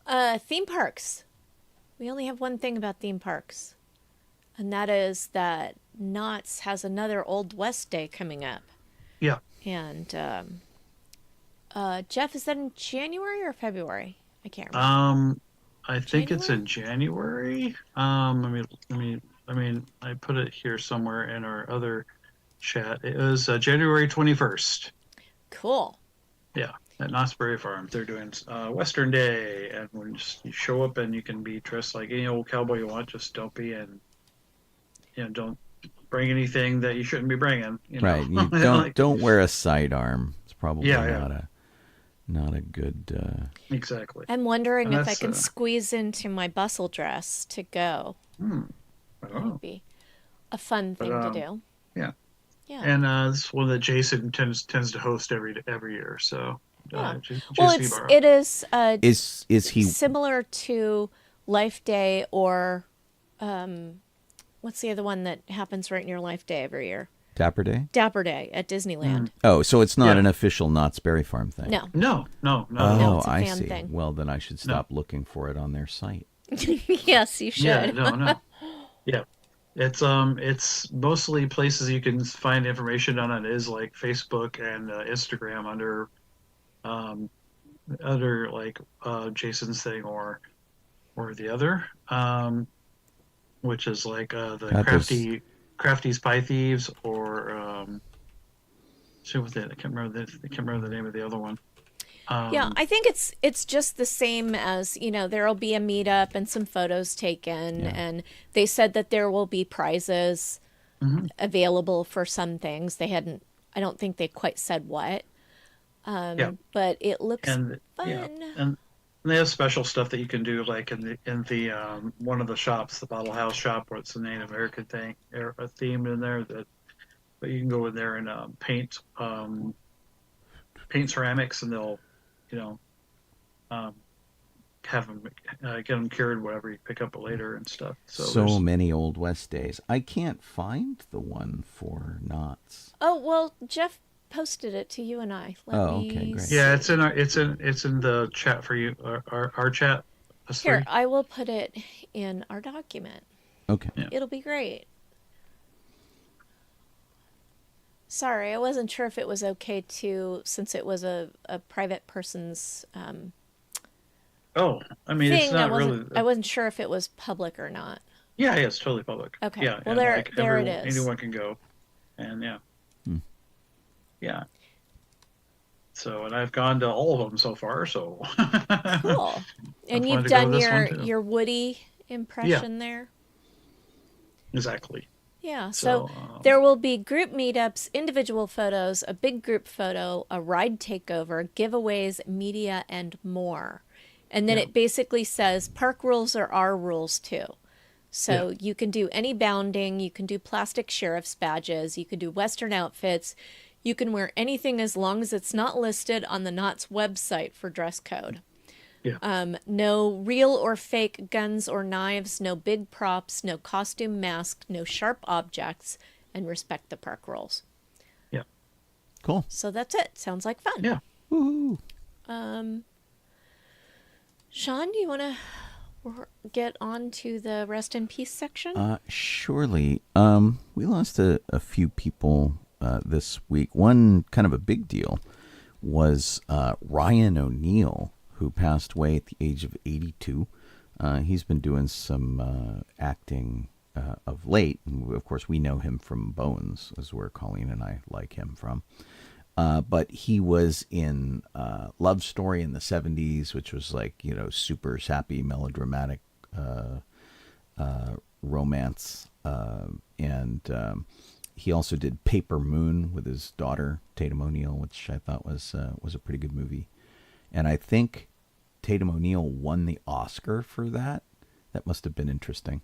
Theme parks. We only have one thing about theme parks, and that is that Knott's has another Old West Day coming up. Yeah. And Jeff, is that in January or February? I can't remember. I think it's in January. I put it here somewhere in our other chat. It was January 21st. Cool. Yeah, at Knott's Berry Farm. They're doing Western Day, and you show up and you can be dressed like any old cowboy you want. Just don't be don't bring anything that you shouldn't be bringing. Right. You don't wear a sidearm. It's probably not a good. Exactly. I'm wondering if I can squeeze into my bustle dress to go. I don't know. Would be a fun thing to do. Yeah. Yeah. And it's one that Jason tends to host every year. So. Yeah. Well, it is. Is he similar to Life Day or what's the other one that happens right near Life Day every year? Dapper Day? Dapper Day at Disneyland. Oh, so it's not an official Knott's Berry Farm thing? No. No. Oh, it's a I fan see. thing. Well, then I should stop looking for it on their site. Yes, you should. Yeah, no. Yeah. It's mostly places you can find information on it is like Facebook and Instagram under like Jason's thing or the other, which is like the Crafty Spy Thieves or see what I can't remember the name of the other one. Yeah, I think it's just the same as, there'll be a meetup and some photos taken, and they said that there will be prizes available for some things. I don't think they quite said what, but it looks fun. Yeah. And they have special stuff that you can do, like in the one of the shops, the Bottle House shop, where it's the Native American theme in there. But you can go in there and paint ceramics, and they'll have them get them cured, whatever you pick up later and stuff. So many Old West days. I can't find the one for Knott's. Oh well, Jeff posted it to you and I. Okay, great. Yeah, it's in the chat for you, our chat. Here, I will put it in our document. Okay. Yeah. It'll be great. Sorry, I wasn't sure if it was okay since it was a private person's thing. It's not really. I wasn't sure if it was public or not. Yeah, it's totally public. Okay. Yeah, well, there it is. Anyone can go, and yeah. So, and I've gone to all of them so far. So cool. And you've done your Woody impression there. Exactly. Yeah, so there will be group meetups, individual photos, a big group photo, a ride takeover, giveaways, media, and more. And then it basically says park rules are our rules too. So you can do any bounding, you can do plastic sheriff's badges, you can do Western outfits, you can wear anything as long as it's not listed on the Knott's website for dress code. Yeah. No real or fake guns or knives, no big props, no costume mask, no sharp objects, and respect the park rules. Yeah. Cool. So that's it. Sounds like fun. Yeah. Woohoo. Sean, do you want to get on to the rest in peace section? Surely. We lost a few people this week. One kind of a big deal was Ryan O'Neal, who passed away at the age of 82. He's been doing some acting of late. And of course, we know him from Bones, is where Colleen and I like him from. But he was in Love Story in the 70s, which was like, super sappy, melodramatic romance. And he also did Paper Moon with his daughter, Tatum O'Neal, which I thought was a pretty good movie. And I think Tatum O'Neal won the Oscar for that. That must have been interesting.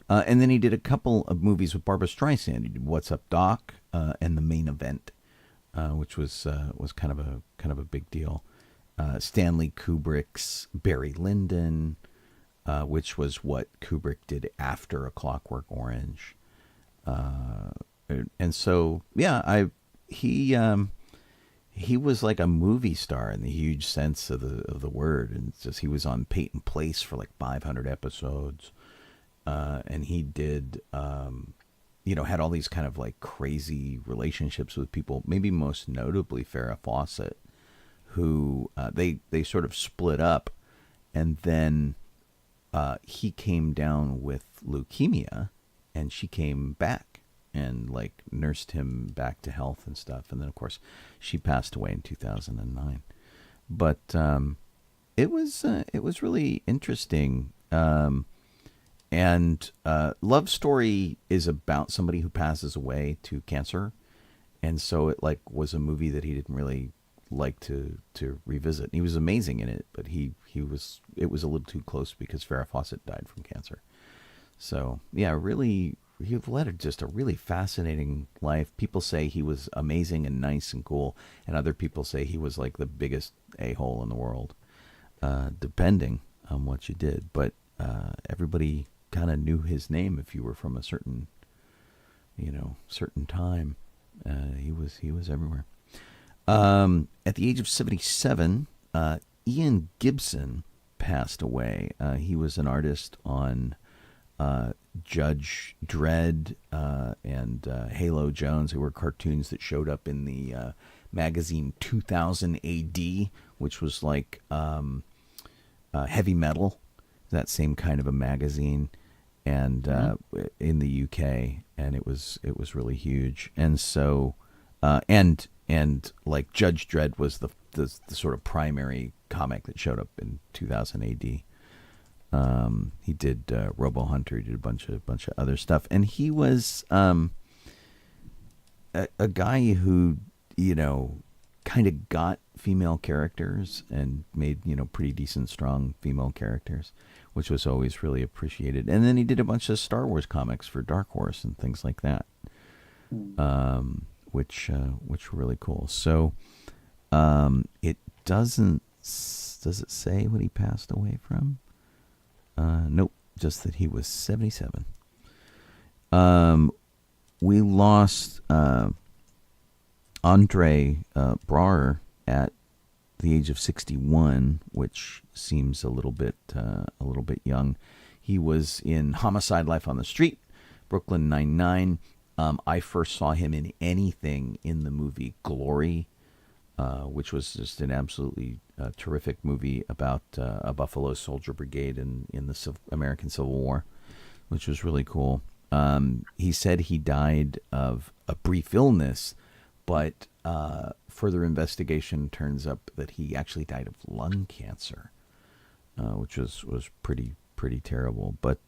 And then he did a couple of movies with Barbra Streisand. He did What's Up, Doc, and The Main Event, which was kind of a big deal. Stanley Kubrick's Barry Lyndon, which was what Kubrick did after A Clockwork Orange. And so, yeah, he was like a movie star in the huge sense of the word. And it's just, he was on Peyton Place for like 500 episodes. And he did, had all these kind of like crazy relationships with people, maybe most notably Farrah Fawcett, who they sort of split up. And then he came down with leukemia, and she came back and like nursed him back to health and stuff. And then of course she passed away in 2009. But it was really interesting. And Love Story is about somebody who passes away to cancer. And so it like was a movie that he didn't really like to revisit. He was amazing in it, but it was a little too close because Farrah Fawcett died from cancer. So yeah, really, he led just a really fascinating life. People say he was amazing and nice and cool, and other people say he was like the biggest a-hole in the world, depending on what you did. But everybody kind of knew his name if you were from a certain time. He was everywhere. At the age of 77, Ian Gibson passed away. He was an artist on Judge Dredd and Halo Jones, who were cartoons that showed up in the magazine 2000 AD, which was like heavy metal, that same kind of a magazine, and in the UK, and it was really huge. And so and like Judge Dredd was the sort of primary comic that showed up in 2000 AD. He did Robo Hunter. He did a bunch of other stuff, and he was a guy who kind of got female characters and made pretty decent, strong female characters, which was always really appreciated. And then he did a bunch of Star Wars comics for Dark Horse and things like that, which were really cool. So it does it say what he passed away from? Nope, just that he was 77. We lost Andre Braugher at the age of 61, which seems a little bit young. He was in Homicide: Life on the Street, Brooklyn Nine-Nine. I first saw him in anything in the movie Glory, which was just an absolutely terrific movie about a Buffalo Soldier Brigade in the American Civil War, which was really cool. He said he died of a brief illness, but further investigation turns up that he actually died of lung cancer, which was pretty terrible. But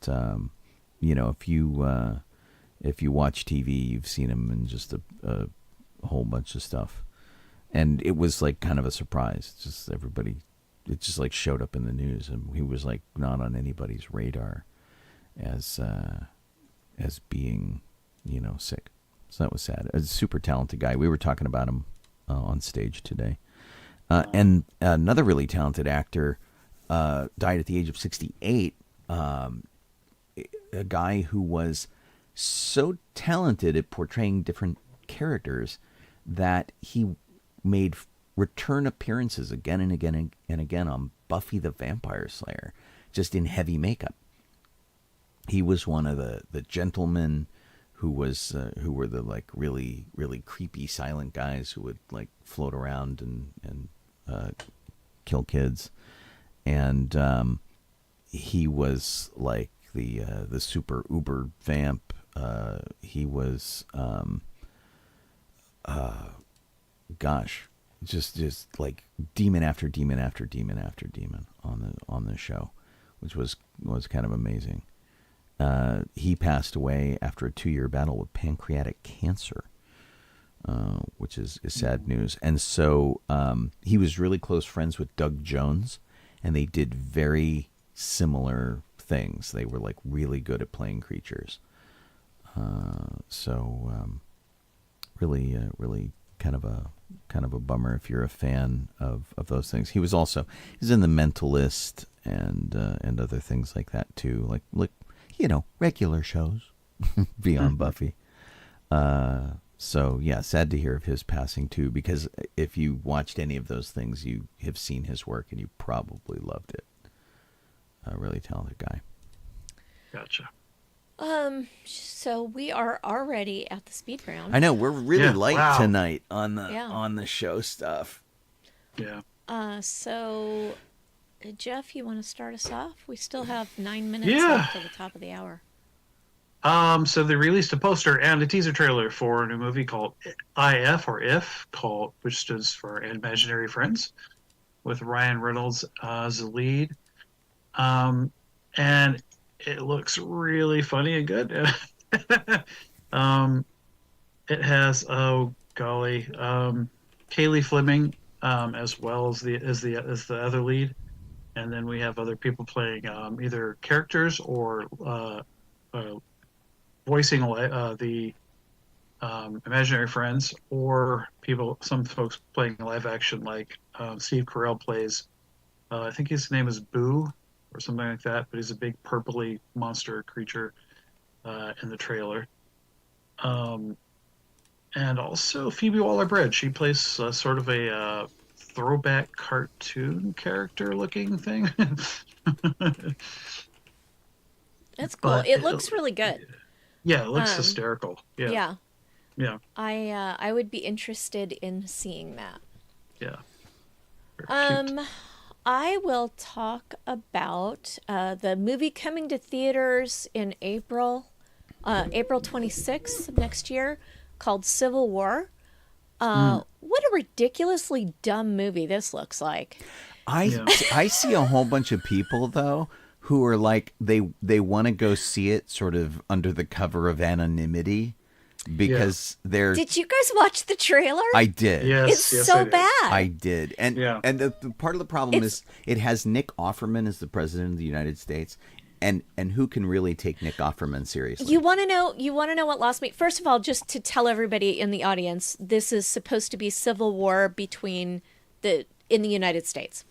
if you watch TV, you've seen him in just a whole bunch of stuff. And it was like kind of a surprise. Just everybody, it just like showed up in the news, and he was like not on anybody's radar as being, sick. So that was sad. A super talented guy. We were talking about him on stage today. And another really talented actor died at the age of 68. A guy who was so talented at portraying different characters that he made return appearances again and again and again on Buffy the Vampire Slayer, just in heavy makeup. He was one of the gentlemen who were the like really creepy silent guys who would like float around and kill kids, and he was like the super uber vamp. He was gosh, just like demon after demon after demon after demon on the show, which was kind of amazing. He passed away after a 2-year battle with pancreatic cancer, which is sad news. And so he was really close friends with Doug Jones, and they did very similar things. They were like really good at playing creatures. Really kind of a bummer if you're a fan of those things. He's in The Mentalist and other things like that too, like regular shows beyond Buffy. So yeah, sad to hear of his passing too, because if you watched any of those things, you have seen his work and you probably loved it. A really talented guy. Gotcha. So we are already at the speed round. I know we're really light wow. tonight on the show stuff. Yeah. So Jeff, you want to start us off? We still have 9 minutes Yeah. left till the top of the hour. So they released a poster and a teaser trailer for a new movie called IF or If, which stands for Imaginary Friends, with Ryan Reynolds as the lead. And it looks really funny and good. It has, oh golly, Kaylee Fleming as well as the other lead, and then we have other people playing either characters or voicing the imaginary friends, or some folks playing live action, like Steve Carell plays. I think his name is Boo or something like that, but he's a big purpley monster creature in the trailer. And also Phoebe Waller-Bridge. She plays sort of a throwback cartoon character looking thing. That's cool. It looks really good. Yeah, it looks hysterical. Yeah. Yeah. I would be interested in seeing that. Yeah. Very cute. I will talk about the movie coming to theaters in April 26th of next year, called Civil War. What a ridiculously dumb movie this looks like. I see a whole bunch of people though who are like they want to go see it sort of under the cover of anonymity because they're. Did you guys watch the trailer? I did. It's so bad. I did, and the part of the problem is it has Nick Offerman as the president of the United States. And who can really take Nick Offerman seriously? You want to know what lost me? First of all, just to tell everybody in the audience, this is supposed to be civil war in the United States.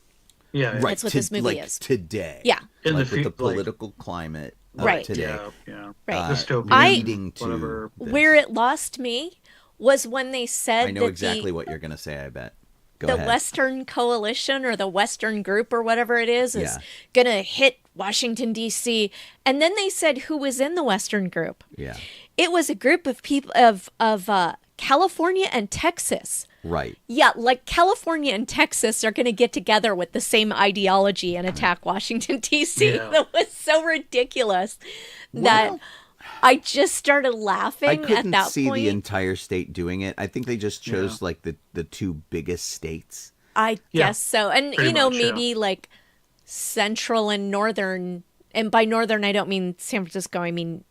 Yeah, right. That's what this movie is today. Yeah, with the political climate today. Yeah. Right. Leading to where it lost me was when they said I know exactly what you're going to say. I bet. The Western Coalition or the Western Group or whatever it is going to hit Washington, D.C. And then they said who was in the Western Group. Yeah. It was a group of people of California and Texas. Right. Yeah, like California and Texas are going to get together with the same ideology and attack Washington, D.C. Yeah. That was so ridiculous that I just started laughing at that point. I couldn't see the entire state doing it. I think they just chose like the two biggest states. I guess so. And, maybe like central and northern. And by northern, I don't mean San Francisco. I mean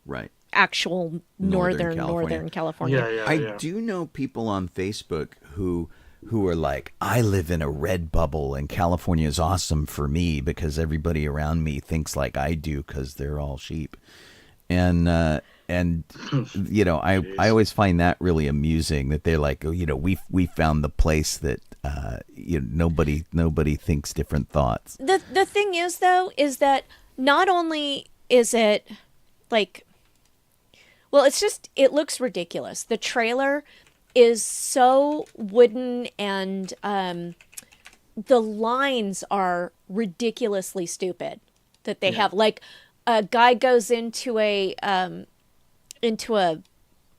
actual northern California. Yeah. I do know people on Facebook who are like, I live in a red bubble and California is awesome for me because everybody around me thinks like I do because they're all sheep. And I always find that really amusing that they're like, we found the place that nobody thinks different thoughts. The thing is though is that not only is it like, well, it looks ridiculous. The trailer is so wooden and the lines are ridiculously stupid that they have. Like a guy goes into a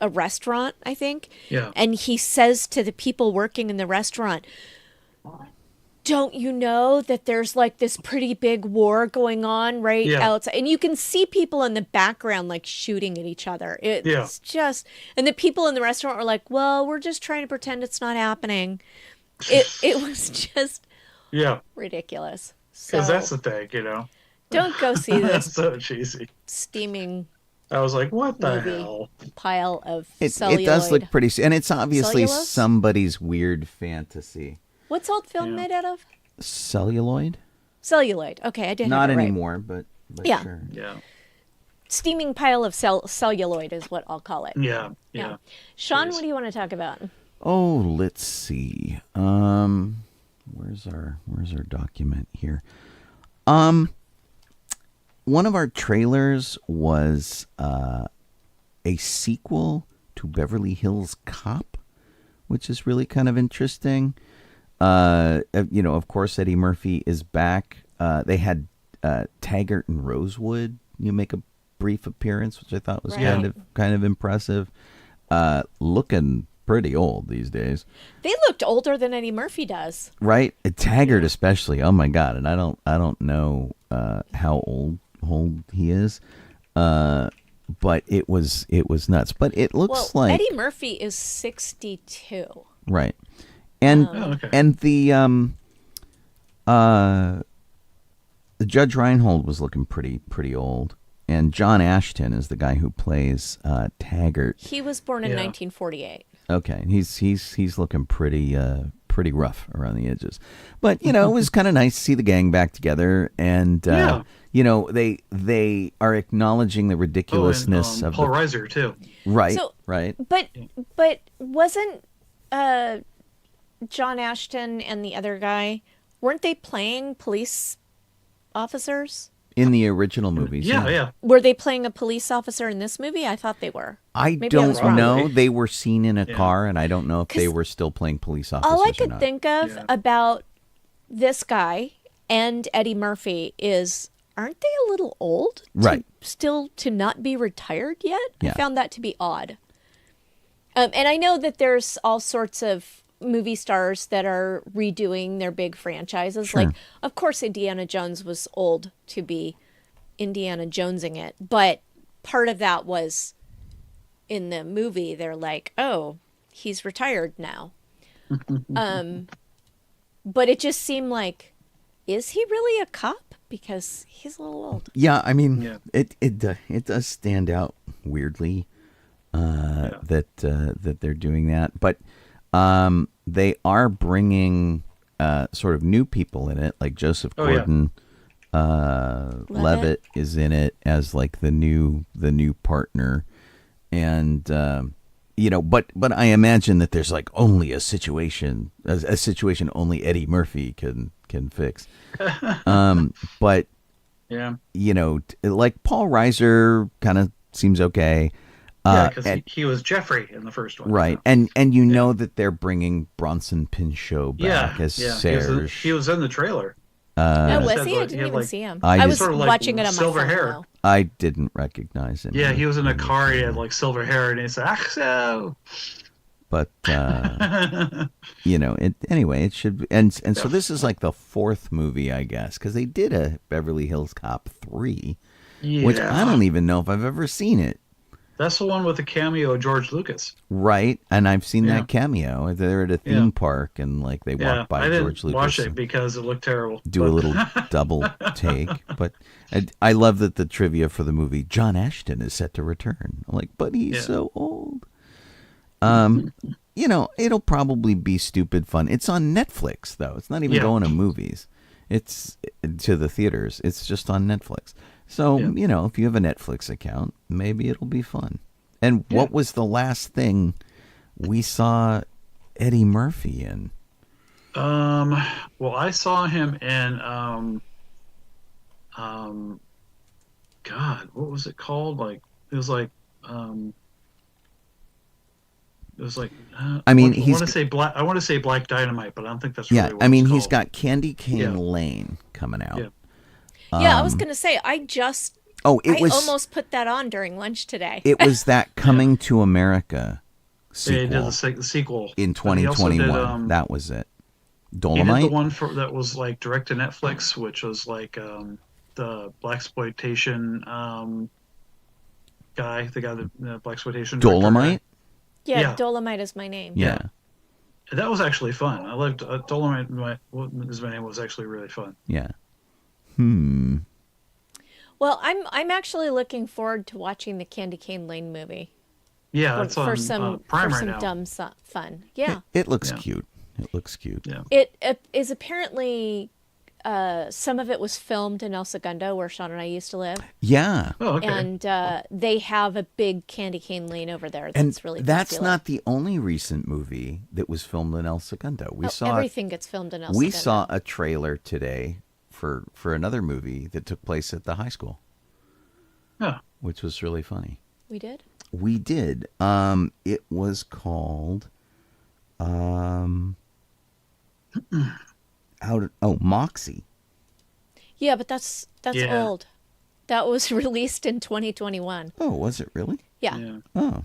restaurant, I think. Yeah. And he says to the people working in the restaurant, don't you know that there's like this pretty big war going on right outside? And you can see people in the background like shooting at each other. It's just, and the people in the restaurant were like, well, we're just trying to pretend it's not happening. It was just ridiculous. Because that's the thing, you know. Don't go see this. So cheesy. Steaming. I was like, what the hell? Pile of celluloid. It does look pretty, and it's obviously Cellulose? somebody's weird fantasy. What's old film made out of? Celluloid? Celluloid. Okay, I did Not have it anymore, but sure. Yeah. Steaming pile of celluloid is what I'll call it. Yeah. Sean, what do you want to talk about? Oh, let's see. Where's our document here? One of our trailers was a sequel to Beverly Hills Cop, which is really kind of interesting. Of course, Eddie Murphy is back. They had Taggart and Rosewood make a brief appearance, which I thought was kind of impressive. Looking pretty old these days. They looked older than Eddie Murphy does. Right? Taggart especially. Oh my God. And I don't know how old he is. But it was nuts. But it looks like Eddie Murphy is 62. Right. And and the Judge Reinhold was looking pretty old. And John Ashton is the guy who plays Taggart. He was born in 1948. Okay, he's looking pretty rough around the edges, but it was kind of nice to see the gang back together, and they are acknowledging the ridiculousness of Paul Reiser too. Right, so, right. But wasn't John Ashton and the other guy, weren't they playing police officers? In the original movies, yeah. Were they playing a police officer in this movie? I thought they were. Maybe don't know. They were seen in a car, and I don't know if they were still playing police officers. All I could think of about this guy and Eddie Murphy is, aren't they a little old? Still to not be retired yet? Yeah. I found that to be odd. And I know that there's all sorts of movie stars that are redoing their big franchises. Sure. Like, of course, Indiana Jones was old to be Indiana Jonesing it, but part of that was in the movie. They're like, oh, he's retired now. But it just seemed like, is he really a cop? Because he's a little old. Yeah, I mean, it does stand out weirdly that they're doing that, but. They are bringing sort of new people in it, like Joseph Gordon Levitt is in it as like the new partner, and but I imagine that there's like only a situation only Eddie Murphy can fix, but like Paul Reiser kind of seems okay. Because he was Jeffrey in the first one. Right, and that they're bringing Bronson Pinchot back as Serge. He was in the trailer. Was he? I didn't even see him. I was sort of watching it on silver my phone. hair. Though. I didn't recognize him. Yeah, he was in a car. He had like silver hair, and he said, Axel. But anyway, it should. And so this is like the fourth movie, I guess, because they did a Beverly Hills Cop 3, which I don't even know if I've ever seen it. That's the one with the cameo of George Lucas. Right, and I've seen that cameo. They're at a theme park, and like they walk by George Lucas. I didn't watch it because it looked terrible. A little double take, but I love that the trivia for the movie, John Ashton is set to return. I'm like, but he's so old. It'll probably be stupid fun. It's on Netflix, though. It's not even going to movies. It's to the theaters. It's just on Netflix. So, if you have a Netflix account, maybe it'll be fun. And what was the last thing we saw Eddie Murphy in? Well, I saw him in, God, what was it called? Like, it was like, I want to say Black Dynamite, but I don't think that's really what it's he's called. got Candy Cane Lane coming out. Yeah, I was going to say, I almost put that on during lunch today. It was that Coming to America sequel. They did the sequel. In 2021. That was it. Dolomite. He did the one that was like direct to Netflix, which was like the blaxploitation guy, the guy that blaxploitation Dolomite. Yeah, Yeah. Dolomite is my name. Yeah. That was actually fun. I loved Dolomite. What is my name was actually really fun. Yeah. Well, I'm actually looking forward to watching the Candy Cane Lane movie. Yeah, that's on Prime right now. dumb fun. Yeah, It looks Yeah. cute. It looks cute. Yeah. it is apparently. Some of it was filmed in El Segundo, where Sean and I used to live, Yeah. Oh, okay. and they have a big Candy Cane Lane over there. That's And really that's popular. not the only recent movie that was filmed in El Segundo. We saw everything gets filmed in El we Segundo. saw a trailer today for another movie that took place at the high school, Yeah. which was really funny. We did. We did. It was called Moxie. Yeah, but that's Yeah. old. That was released in 2021. Oh, was it really? Yeah. Yeah. Oh.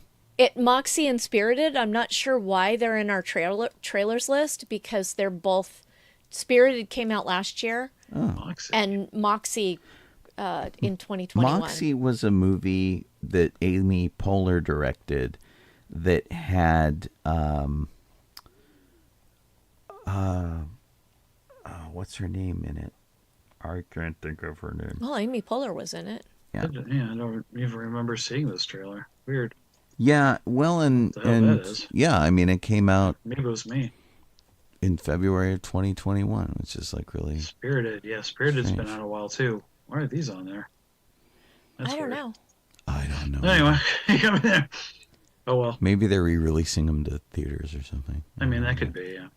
Moxie and Spirited, I'm not sure why they're in our trailers list, because they're both. Spirited came out last year, Moxie. and Moxie in 2021. Moxie was a movie that Amy Poehler directed that had what's her name in it? I can't think of her name. Well, Amy Poehler was in it. Yeah, I don't even remember seeing this trailer. Weird. Yeah, well, and What the hell that is? yeah, I mean, it came out Maybe it was me. in February of 2021, which is like really. Spirited. Yeah, Spirited's been Strange. out a while too. Why are these on there? That's I don't weird. know. I don't know. Anyway, oh well. Maybe they're re-releasing them to theaters or something. I mean, that could be. Yeah.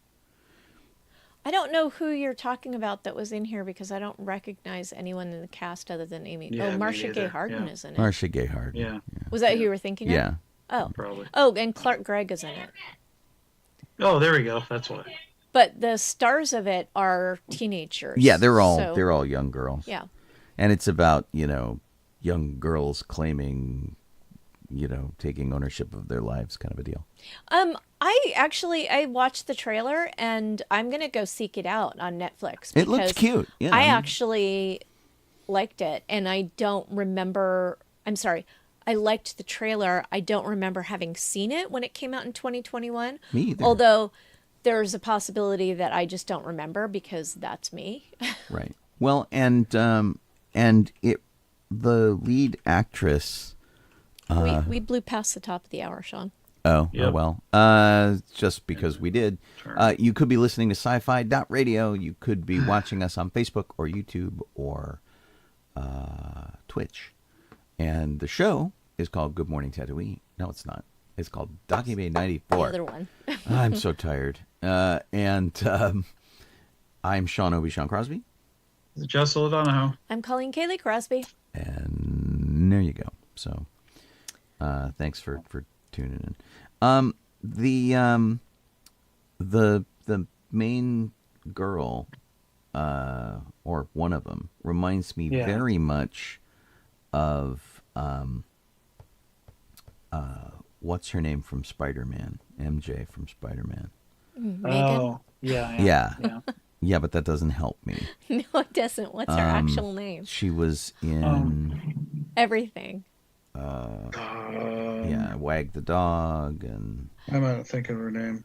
I don't know who you're talking about that was in here, because I don't recognize anyone in the cast other than Amy. Yeah, me Marcia Gay neither. Harden Yeah. is in it. Marcia Gay Harden. Yeah. Was that who you were thinking of? Yeah. Oh. Probably. Oh, and Clark Gregg is in it. Oh, there we go. That's why. But the stars of it are teenagers. Yeah, they're all so- young girls. Yeah. And it's about, young girls claiming, taking ownership of their lives, kind of a deal. I watched the trailer, and I'm gonna go seek it out on Netflix. It looks because cute. Yeah. I actually liked it, and I don't remember. I'm sorry. I liked the trailer. I don't remember having seen it when it came out in 2021. Me either. Although there's a possibility that I just don't remember, because that's me. Right. Well, and the lead actress. We blew past the top of the hour, Sean. Oh, Yep. well. Just because we did. You could be listening to sci-fi.radio. You could be watching us on Facebook or YouTube or Twitch. And the show is called Good Morning Tatooine. No, it's not. It's called DB94. The other one. I'm so tired. And I'm Sean Obi-Shawn Crosby. Jessel Donoho. I'm calling Kaylee Crosby. And there you go. So thanks for tuning in. The main girl, or one of them, reminds me Yeah. very much of what's her name from Spider-Man? MJ from Spider-Man. Megan. Oh, yeah. Yeah. Yeah, but that doesn't help me. No, it doesn't. What's her actual name? She was in Everything. yeah, Wag the Dog and I'm not thinking of her name.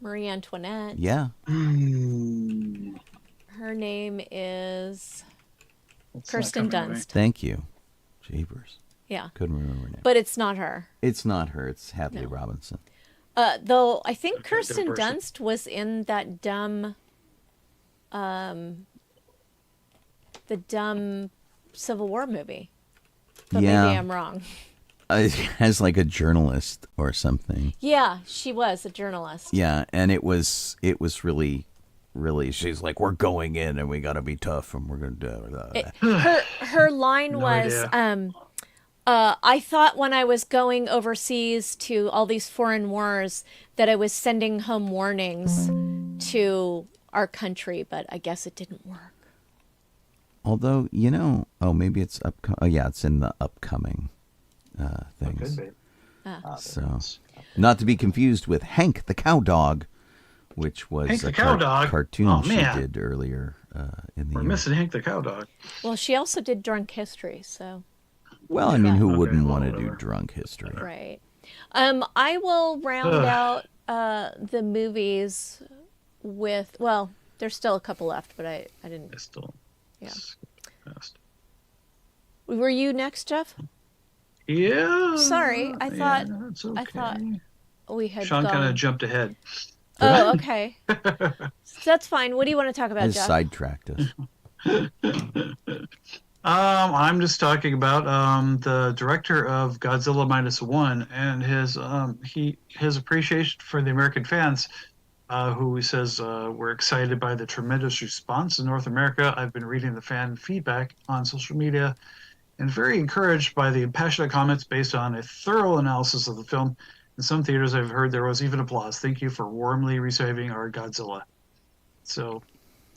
Marie Antoinette. yeah. Her name is It's not Kirsten coming to me. Dunst. Thank you. Jeepers. Yeah. Couldn't remember her name. But it's not her. It's not her. It's Hadley No. Robinson. Though I think Okay, Kirsten different person. Dunst was in that dumb, the dumb Civil War movie. But Yeah. maybe I'm wrong. As like a journalist or something. Yeah, she was a journalist. Yeah, and it was really, she's like, we're going in and we got to be tough and we're going to do Her line No was, idea. I thought when I was going overseas to all these foreign wars that I was sending home warnings to our country, but I guess it didn't work. Although, maybe it's it's in the upcoming things. Could be. So, not to be confused with Hank the Cow Dog, which was Hank the a Cow Dog. cartoon Oh, she man. did earlier in the We're year. missing Hank the Cow Dog. Well, she also did Drunk History, so Well, I mean, who Okay, wouldn't well, want to do whatever. drunk history? right. I will round Ugh. out the movies with, well, there's still a couple left, but I didn't. I still. Yeah. Fast. Were you next, Jeff? Yeah. Sorry, I thought it's okay. I thought we had Sean kind gone. of jumped ahead. Oh, okay. That's fine. What do you want to talk I about, just Jeff? sidetracked us. I'm just talking about the director of Godzilla -1 and his appreciation for the American fans, who he says we're excited by the tremendous response in North America. I've been reading the fan feedback on social media and very encouraged by the passionate comments based on a thorough analysis of the film. In some theaters, I've heard there was even applause. Thank you for warmly receiving our Godzilla. So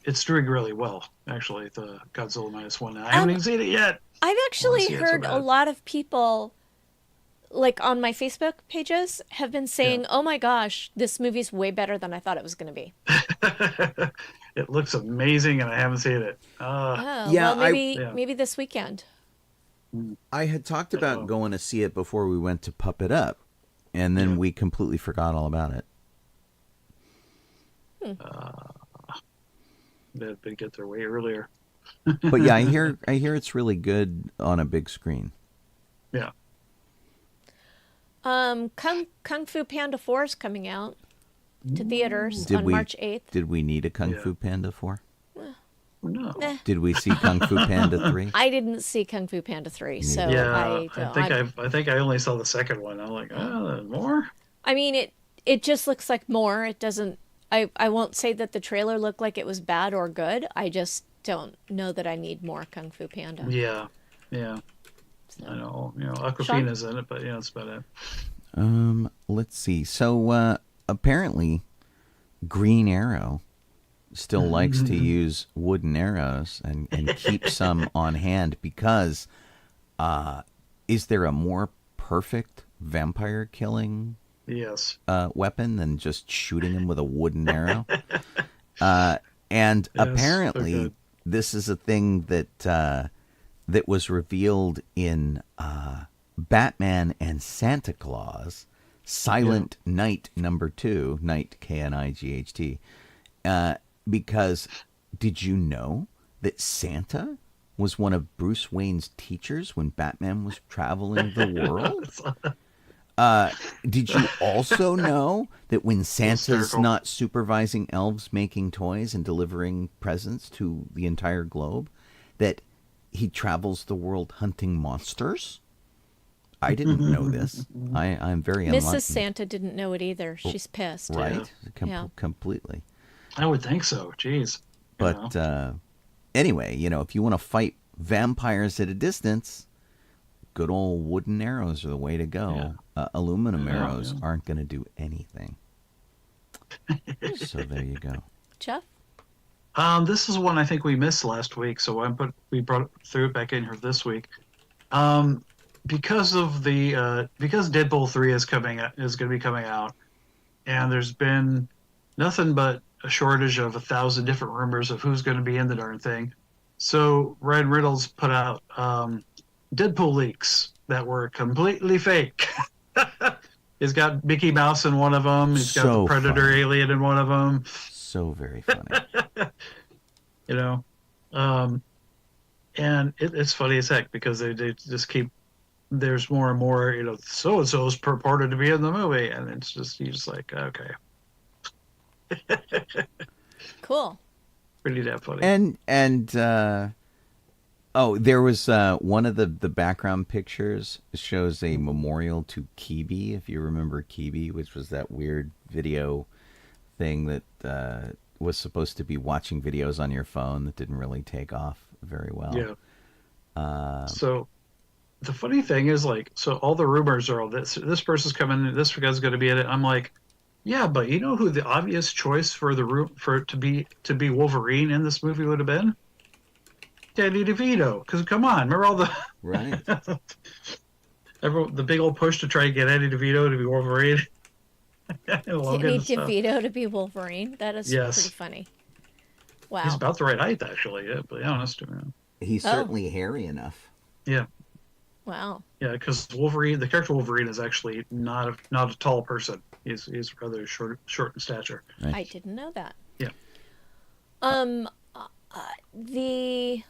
it's doing really well, actually, the Godzilla -1. I haven't even seen it yet. I've actually see it so heard a bad. lot of people, like on my Facebook pages, have been saying, "Oh my gosh, this movie's way better than I thought it was going to be." It looks amazing, and I haven't seen it. Oh, Yeah, well, maybe yeah. maybe this weekend. I had talked about going to see it before we went to Pup It Up, and then we completely forgot all about it. They get there way earlier. But yeah, I hear it's really good on a big screen. Yeah. Kung Fu Panda 4 is coming out to theaters Did on we March 8th. Did we need a Kung Yeah. Fu Panda 4? No. Eh. Did we see Kung Fu Panda 3? I didn't see Kung Fu Panda 3, so Yeah, I I think I only saw the second one. I'm like, there's more. I mean, it just looks like more. It doesn't. I won't say that the trailer looked like it was bad or good. I just don't know that I need more Kung Fu Panda. Yeah. So. I know. Aquafina's in it, but that's about it. Let's see. So apparently, Green Arrow still likes to use wooden arrows and keep some on hand because is there a more perfect vampire killing Yes. weapon than just shooting him with a wooden arrow? And Yes, apparently, they're good. this is a thing that was revealed in Batman and Santa Claus, Silent Night #2, Night Knight, because did you know that Santa was one of Bruce Wayne's teachers when Batman was traveling the world? Did you also know that when Santa's Hysterical. not supervising elves making toys and delivering presents to the entire globe, that he travels the world hunting monsters? I didn't know this. I'm very enlightened. Mrs. Santa didn't know it either. She's pissed. Right? Yeah. Completely. I would think so. Jeez. You know. But anyway, if you want to fight vampires at a distance, good old wooden arrows are the way to go. Aluminum arrows aren't going to do anything. So there you go. Jeff? This is one I think we missed last week, so we threw it back in here this week. Because of because Deadpool 3 is going to be coming out, and there's been nothing but a shortage of 1,000 different rumors of who's going to be in the darn thing. So Ryan Reynolds put out Deadpool leaks that were completely fake. He's got Mickey Mouse in one of them. He's got So the Predator funny. alien in one of them. So very funny. And it's funny as heck because they just keep, there's more and more, so-and-so's purported to be in the movie. And it's just, you're just like, okay. Cool. Pretty damn funny. And there was one of the background pictures shows a memorial to Kibi, if you remember Kibi, which was that weird video thing that was supposed to be watching videos on your phone that didn't really take off very well. Yeah. So the funny thing is, so all the rumors are all this person's coming, this guy's going to be in it. I'm like, yeah, but you know who the obvious choice for to be Wolverine in this movie would have been? Danny DeVito. Because come on, remember all the Right. the big old push to try to get Danny DeVito to be Wolverine. Logan Danny and stuff. DeVito to be Wolverine. That is Yes. pretty funny. He's Wow. about the right height, actually. Yeah, to be honest. He's Oh. certainly hairy enough. Yeah, Wow. yeah. Because Wolverine, the character Wolverine, is actually not a tall person. He's rather short in stature. Right. I didn't know that. Yeah. The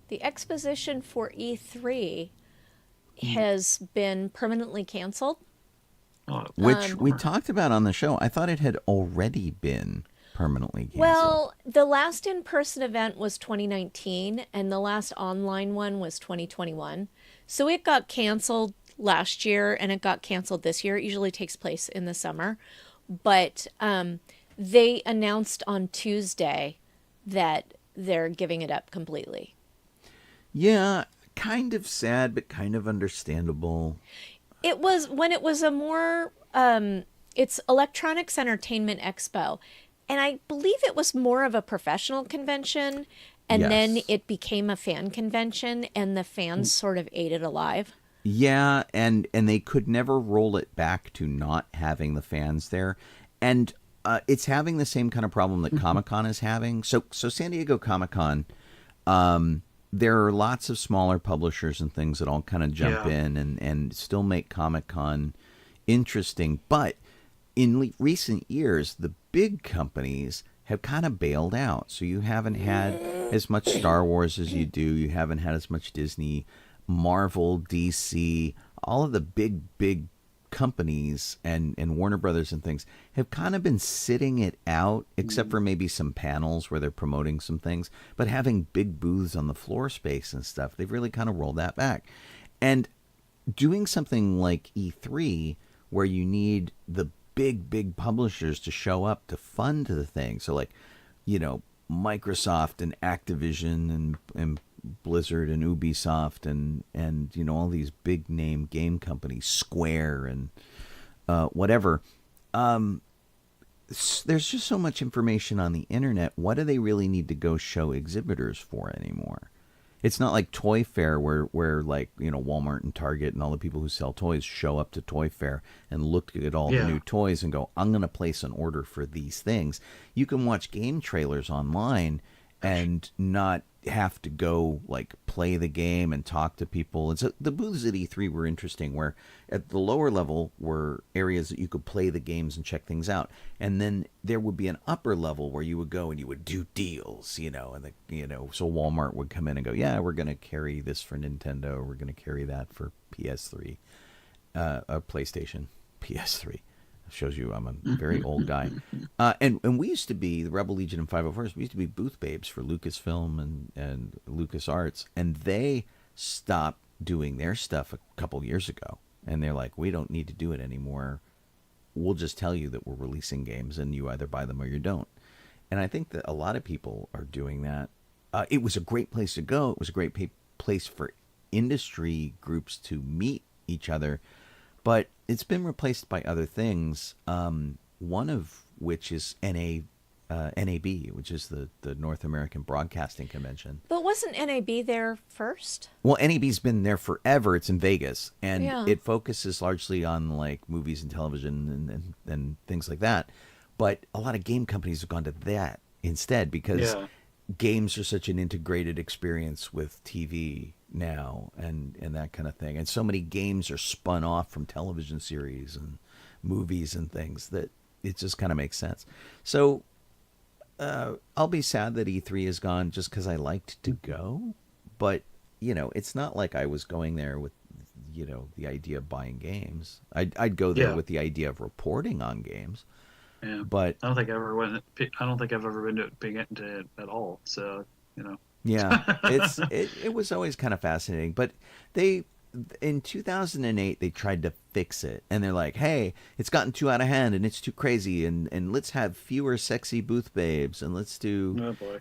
the exposition for E3 has been permanently canceled. Which we talked about on the show. I thought it had already been permanently canceled. Well, the last in-person event was 2019 and the last online one was 2021. So it got canceled last year and it got canceled this year. It usually takes place in the summer. But they announced on Tuesday that they're giving it up completely. Yeah, kind of sad, but kind of understandable. It was when it was a more, it's Electronics Entertainment Expo. And I believe it was more of a professional convention. And then Yes. it became a fan convention and the fans sort of ate it alive. Yeah, and they could never roll it back to not having the fans there. And it's having the same kind of problem that Comic-Con is having. So San Diego Comic-Con, there are lots of smaller publishers and things that all kind of jump in and still make Comic-Con interesting. But in recent years, the big companies have kind of bailed out. So you haven't had as much Star Wars as you do. You haven't had as much Disney, Marvel, DC. All of the big companies and Warner Brothers and things have kind of been sitting it out, except for maybe some panels where they're promoting some things. But having big booths on the floor space and stuff, they've really kind of rolled that back. And doing something like E3, where you need the big publishers to show up to fund the thing. So like, Microsoft and Activision and Blizzard and Ubisoft and all these big name game companies, Square and whatever. There's just so much information on the internet. What do they really need to go show exhibitors for anymore? It's not like Toy Fair where like, Walmart and Target and all the people who sell toys show up to Toy Fair and look at all the new toys and go, I'm going to place an order for these things. You can watch game trailers online and not have to go like play the game and talk to people. And so the booths at E3 were interesting, where at the lower level were areas that you could play the games and check things out. And then there would be an upper level where you would go and you would do deals, and so Walmart would come in and go, yeah, we're going to carry this for Nintendo. We're going to carry that for PS3, PlayStation, PS3. Shows you I'm a very old guy. And we used to be, the Rebel Legion and 501st, we used to be booth babes for Lucasfilm and LucasArts. And they stopped doing their stuff a couple years ago. And they're like, we don't need to do it anymore. We'll just tell you that we're releasing games and you either buy them or you don't. And I think that a lot of people are doing that. It was a great place to go. It was a great place for industry groups to meet each other. But it's been replaced by other things, one of which is NAB, which is the North American Broadcasting Convention. But wasn't NAB there first? Well, NAB's been there forever. It's in Vegas, and it focuses largely on like movies and television and things like that. But a lot of game companies have gone to that instead because games are such an integrated experience with TV now and that kind of thing. And so many games are spun off from television series and movies and things that it just kind of makes sense. So I'll be sad that E3 is gone just because I liked to go. But, it's not like I was going there with, the idea of buying games. I'd go there with the idea of reporting on games. Yeah, but I don't think I've ever been to it at all. So, Yeah, it was always kind of fascinating. But in 2008 they tried to fix it, and they're like, hey, it's gotten too out of hand and it's too crazy, and let's have fewer sexy booth babes, and let's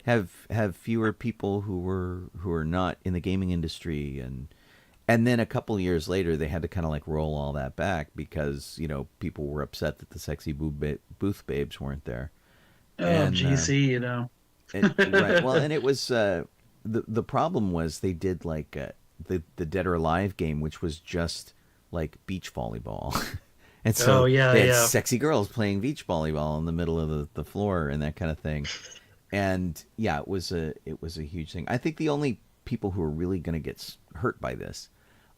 have fewer people who are not in the gaming industry, and then a couple years later they had to kind of like roll all that back because people were upset that the sexy booth babes weren't there. And, GC, right. Well, and it was the problem was they did like the Dead or Alive game, which was just like beach volleyball. And so they had sexy girls playing beach volleyball in the middle of the floor and that kind of thing. And yeah, it was a huge thing. I think the only people who are really going to get hurt by this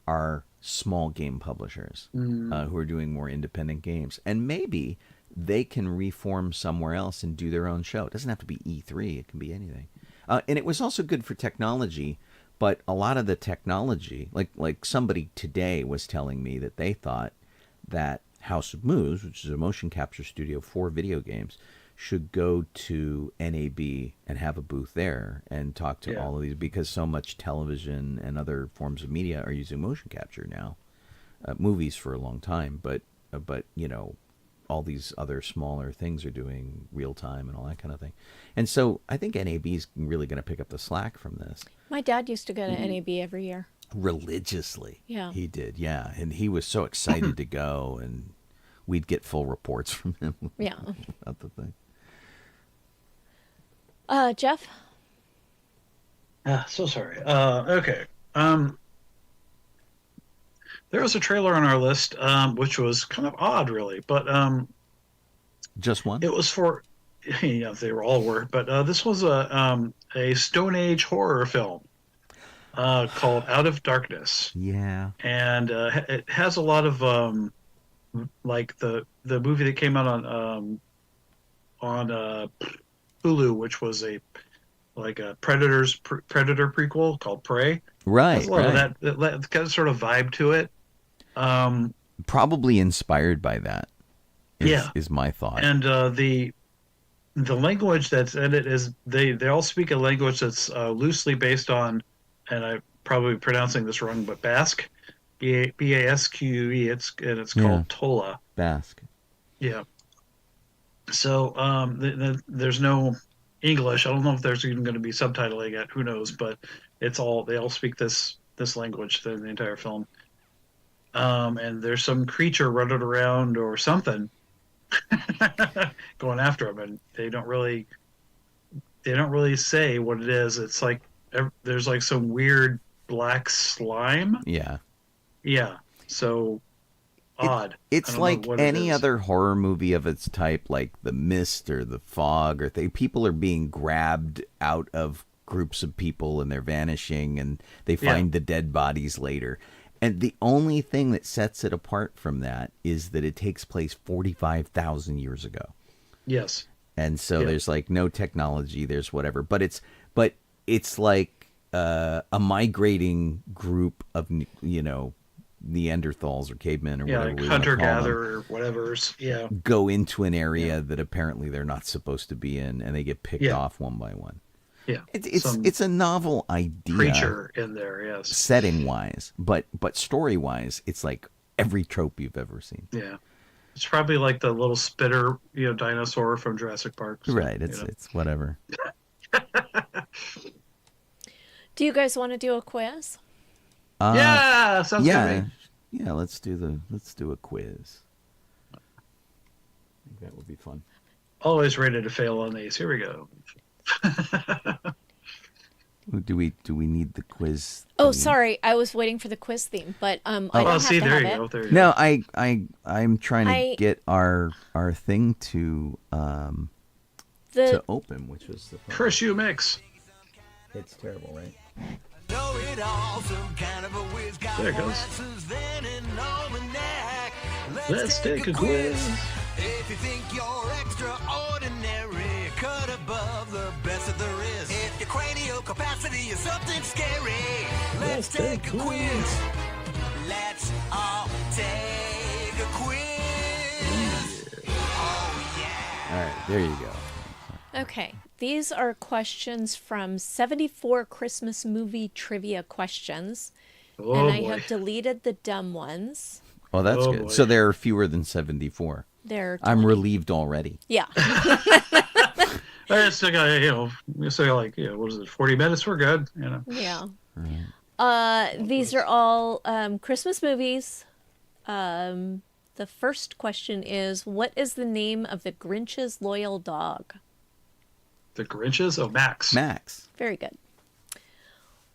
are small game publishers who are doing more independent games. And maybe they can reform somewhere else and do their own show. It doesn't have to be E3. It can be anything. And it was also good for technology. But a lot of the technology, like somebody today was telling me that they thought that House of Moves, which is a motion capture studio for video games, should go to NAB and have a booth there and talk to all of these, because so much television and other forms of media are using motion capture now. Movies for a long time, but you know, all these other smaller things are doing real time and all that kind of thing. And so I think NAB is really going to pick up the slack from this. My dad used to go to NAB every year. Religiously. Yeah. He did, yeah. And he was so excited to go, and we'd get full reports from him about the thing. Jeff? So sorry. Okay. There was a trailer on our list, which was kind of odd, really, but just one? It was for, yeah, they were all were, but this was a Stone Age horror film called Out of Darkness. Yeah. And it has a lot of like the movie that came out on Hulu, which was a Predator prequel called Prey. Right. There's a lot of that kind of sort of vibe to it. Probably inspired by that. Is my thought. And the language that's in it is they all speak a language that's loosely based on, and I'm probably pronouncing this wrong, but Basque, Basque. It's called Tola. Basque. Yeah. So there's no English. I don't know if there's even going to be subtitling yet. Who knows? But they all speak this language in the entire film. And there's some creature running around or something going after them, and they don't really say what it is. It's like there's like some weird black slime. Yeah. Yeah. So odd. It's like any other horror movie of its type, like The Mist or The Fog, or people are being grabbed out of groups of people and they're vanishing, and they find the dead bodies later. And the only thing that sets it apart from that is that it takes place 45,000 years ago. Yes. And so there's like no technology, there's whatever, but it's like a migrating group of, you know, Neanderthals or cavemen or whatever. Like hunter-gatherer or whatever's, go into an area that apparently they're not supposed to be in, and they get picked off one by one. Yeah, it's a novel idea. Creature in there, yes. Setting wise, but story wise, it's like every trope you've ever seen. Yeah, it's probably like the little spitter, dinosaur from Jurassic Park. So, right. It's whatever. Do you guys want to do a quiz? Yeah, sounds good. Yeah, let's do a quiz. I think that would be fun. Always ready to fail on these. Here we go. Do we need the quiz theme? Oh, sorry, I was waiting for the quiz theme, but I don't have to there have you it. go. There you No, go. I'm trying to get our thing to open, which was the problem. Chris, you mix. It's terrible, right? There it goes. Let's take a quiz. If you think you're extraordinary, cut above the best that there is. If your cranial capacity is something scary, let's take a quiz. Let's all take a quiz. Oh, yeah. All right, there you go. Okay, these are questions from 74 Christmas movie trivia questions. Oh, and I boy. have deleted the dumb ones. Oh, that's good. Boy. So there are fewer than 74. I'm relieved already. Yeah. I still got, like, what is it, 40 minutes? We're good, Yeah. Right. These are all Christmas movies. The first question is, what is the name of the Grinch's loyal dog? The Grinches? Oh, Max. Max. Very good.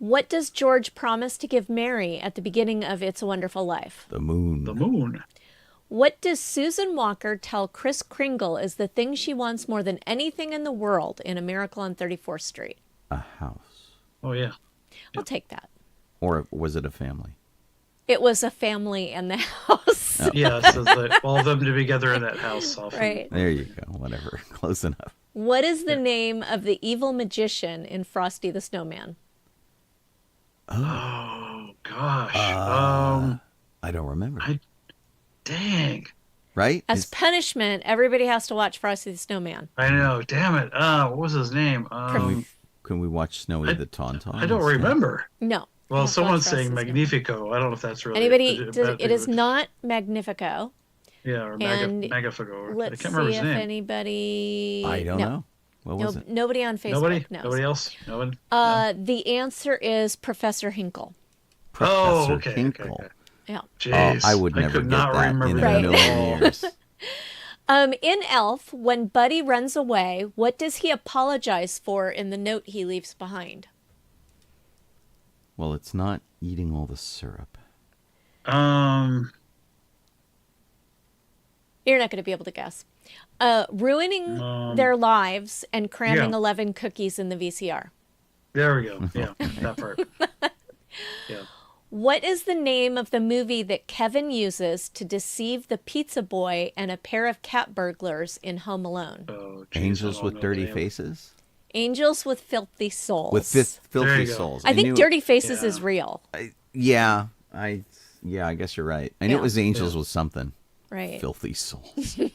What does George promise to give Mary at the beginning of It's a Wonderful Life? The moon. The moon. What does Susan Walker tell Kris Kringle is the thing she wants more than anything in the world in A Miracle on 34th Street? A house. Oh, yeah. I'll take that. Or was it a family? It was a family in the house. Yeah, so all of them to be together in that house. Often. Right. There you go. Whatever. Close enough. What is the name of the evil magician in Frosty the Snowman? Oh, gosh. I don't remember. Dang. Right? As punishment, everybody has to watch Frosty the Snowman. I know. Damn it. What was his name? Can we watch Snowy the Tauntaun? I don't remember. No. Well, I have to someone's watch Frosty saying the Snowman. Magnifico. I don't know if that's really It is not Magnifico. Yeah, or And Magnifico. I Let's can't remember see his if name. anybody. I don't know. What was it? Nobody on Facebook Nobody? knows. Nobody else? No one? The answer is Professor Hinkle. Oh, Professor okay. Hinkle. Okay. Yeah. Jeez, I would never could get not that remember in that a at million all. years. In Elf, when Buddy runs away, what does he apologize for in the note he leaves behind? Well, it's not eating all the syrup. You're not going to be able to guess. Ruining their lives and cramming yeah. 11 cookies in the VCR. There we go. Yeah, that part. Yeah. What is the name of the movie that Kevin uses to deceive the pizza boy and a pair of cat burglars in Home Alone? Oh, geez, Angels I don't with know dirty the name. faces? Angels with Filthy Souls. With There filthy you go. souls. I think knew- Dirty Faces Yeah. is real. I guess you're right. I knew Yeah. it was Angels with something. Right. Filthy souls. Filthy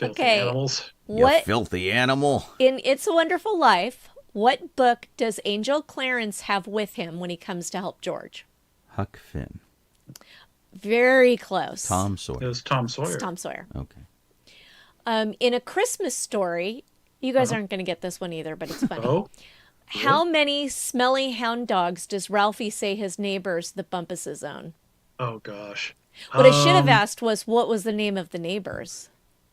Okay. Animals. You What filthy animal. in It's a Wonderful Life, what book does Angel Clarence have with him when he comes to help George? Huck Finn. Very close. Tom It Sawyer. was Tom Sawyer. It's Tom Sawyer. Okay. In A Christmas Story, you guys aren't going to get this one either, but it's funny. Oh, How many smelly hound dogs does Ralphie say his neighbors that Bumpus' own? oh gosh. What I should have asked was, what was the name of the neighbors?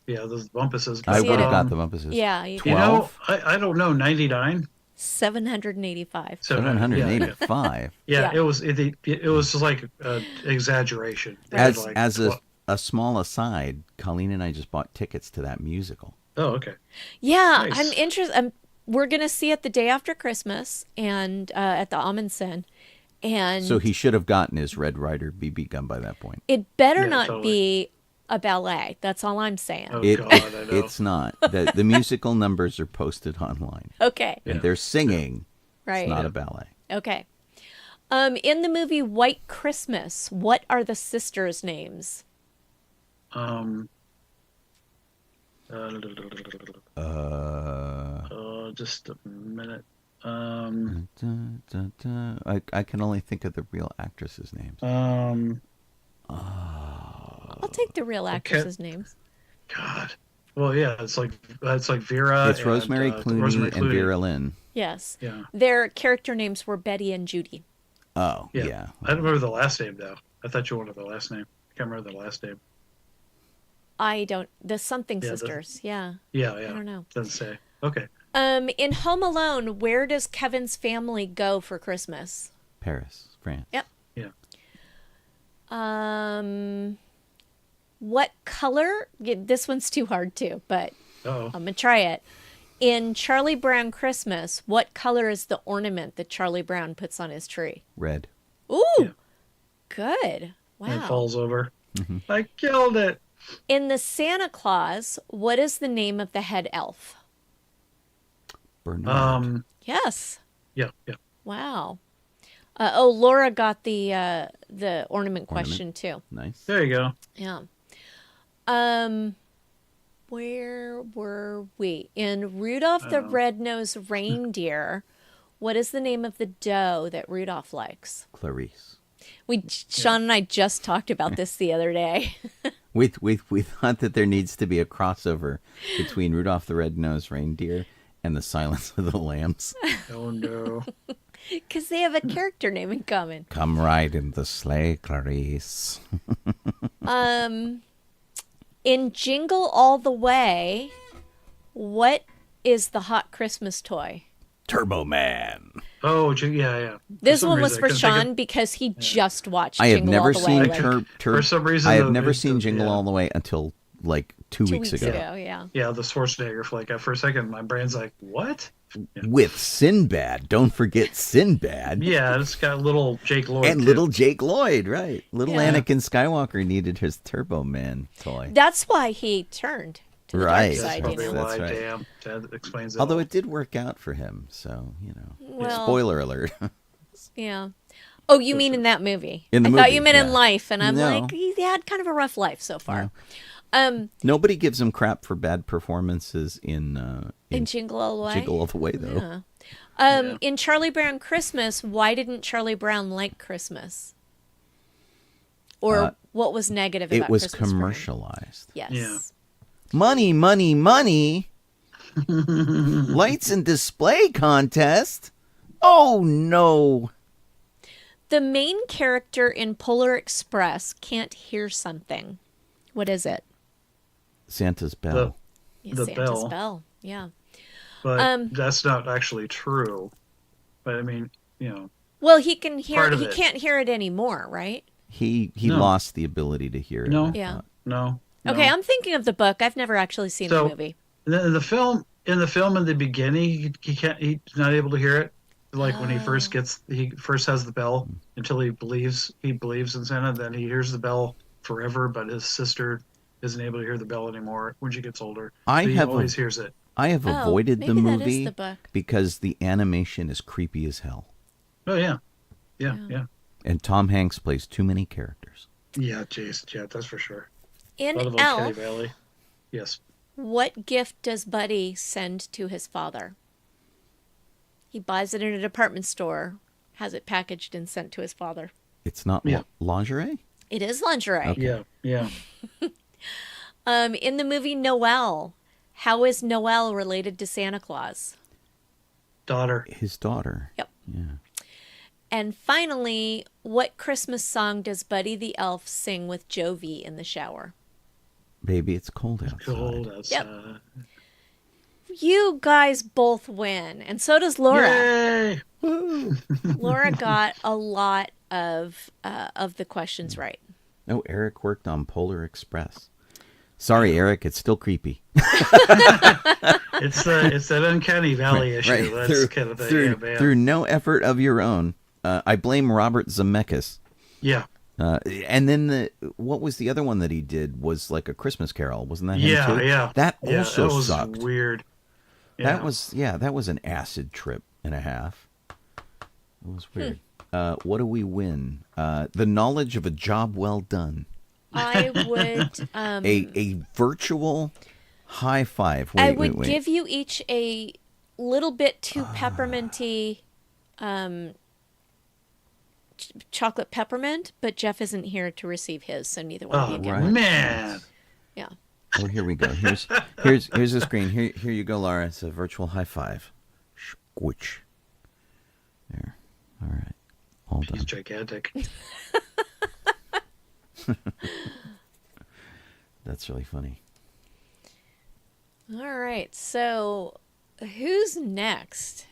Yeah, those bumpuses. I See would have it? got the bumpuses. Yeah, you You know, 12? I don't know. 99. 785. 785. Yeah, Yeah. it was just like exaggeration. They had like As 12 a small aside, Colleen and I just bought tickets to that musical. Oh, okay. Yeah, Nice. I'm interested. We're going to see it the day after Christmas and at the Omens. And So he should have gotten his Red Ryder BB gun by that point. it better Yeah, not totally. be a ballet. That's all I'm saying. Oh It, God, I know. it's not. The musical numbers are posted online. Okay. And they're singing. Right. It's not a ballet. Okay. In the movie White Christmas, what are the sisters' names? Um. Uh, Just a minute. I can only think of the real actresses' names. I'll take the real actresses' names. God. Well, yeah, it's like Vera. It's Rosemary and, Clooney and Vera Lynn. Yes. Yeah. Their character names were Betty and Judy. Oh, Yeah. yeah. I don't remember the last name though. I thought you wanted the last name. I can't remember the last name. I don't. The something Yeah, sisters. Yeah. Yeah. I don't know. Doesn't say. Okay. In Home Alone, where does Kevin's family go for Christmas? Paris, France. Yep. Yeah. What color? This one's too hard too, but Oh. I'm gonna try it. In Charlie Brown Christmas, what color is the ornament that Charlie Brown puts on his tree? Red. Ooh, Yeah. good. And it Wow. falls over. I killed it. In the Santa Claus, what is the name of the head elf? Bernard. Yes. Yeah. Wow. Laura got the ornament question too. Nice. There you go. Yeah. Where were we? In Rudolph the Red-Nosed Reindeer, what is the name of the doe that Rudolph likes? Clarice. Sean and I just talked about this the other day. We thought that there needs to be a crossover between Rudolph the Red-Nosed Reindeer and the Silence of the Lambs. Oh no. Because they have a character name in common. Come ride in the sleigh, Clarice. In Jingle All the Way, what is the hot Christmas toy? Turbo Man. Oh, yeah. This some one was reason, I for couldn't think Sean because he just watched I have Jingle never All the seen Way. Like, For some reason, I have the- never the- seen the- Jingle yeah. All the Way until like 2 2 weeks weeks ago. ago, yeah. Yeah, the Schwarzenegger flick. For a second, my brain's like, what? With Sinbad. Don't forget Sinbad. Yeah, it's got little Jake Lloyd. And too. little Jake Lloyd, right. Little Yeah. Anakin Skywalker needed his Turbo Man toy. That's why he turned to the Right. dark That's side, probably you know. That's why. right. Damn, that explains it. Although all. it did work out for him, so, Well, spoiler alert. yeah. Oh, you mean in that movie? In the I thought movie, you meant in yeah. life, and I'm No. like, he had kind of a rough life so far. Nobody gives him crap for bad performances in Jingle All the Way. Jingle All the Way, though. Yeah. In Charlie Brown Christmas, why didn't Charlie Brown like Christmas? Or what was negative about It was Christmas for him? commercialized. Yes. Yeah. Money, money, money. Lights and display contest. Oh, no. The main character in Polar Express can't hear something. What is it? Santa's bell. The Santa's bell. bell. Yeah. But that's not actually true. But I mean, Well, he can hear. Part of He it. can't hear it anymore, right? He No. lost the ability to hear it. No. I Yeah. thought. no. Okay, no. I'm thinking of the book. I've never actually seen So- the movie. In the film, in the beginning, he can't. He's not able to hear it. Like when he first has the bell until he believes in Santa. Then he hears the bell forever, but his sister isn't able to hear the bell anymore when she gets older. I So he have always hears it. I have Oh, avoided the maybe that is movie the book. because the animation is creepy as hell. Oh yeah, yeah. And Tom Hanks plays too many characters. Yeah, jeez, yeah, that's for sure. In A lot of Uncanny Elf, Valley. Yes. what gift does Buddy send to his father? He buys it in a department store, has it packaged and sent to his father. It's not Yeah. lingerie? It is lingerie. Yeah. In the movie Noel, how is Noel related to Santa Claus? Daughter. His daughter. Yep. Yeah. And finally, what Christmas song does Buddy the Elf sing with Jovi in the shower? Baby, it's cold outside. Cold outside. You guys both win, and so does Laura. Yay! Laura got a lot of the questions right. Oh, Eric worked on Polar Express. Sorry, Eric, it's still creepy. It's that Uncanny Valley issue. Right. That's Through, kind of thing. through, Yeah, man. through no effort of your own. I blame Robert Zemeckis. Yeah. And then what was the other one that he did was like a Christmas Carol, wasn't that him Yeah, too? yeah. That Yeah, also that was sucked. weird. That was an acid trip and a half. It was weird. What do we win? The knowledge of a job well done. I would A virtual high five. Wait, I would wait. give you each a little bit too pepperminty chocolate peppermint, but Jeff isn't here to receive his, so neither one of Oh, you get right. one. man. Yeah. Oh, here we go. Here's the screen. Here you go, Laura. It's a virtual high five. Squish. There. All right. All He's done. gigantic. That's really funny. All right. So who's next?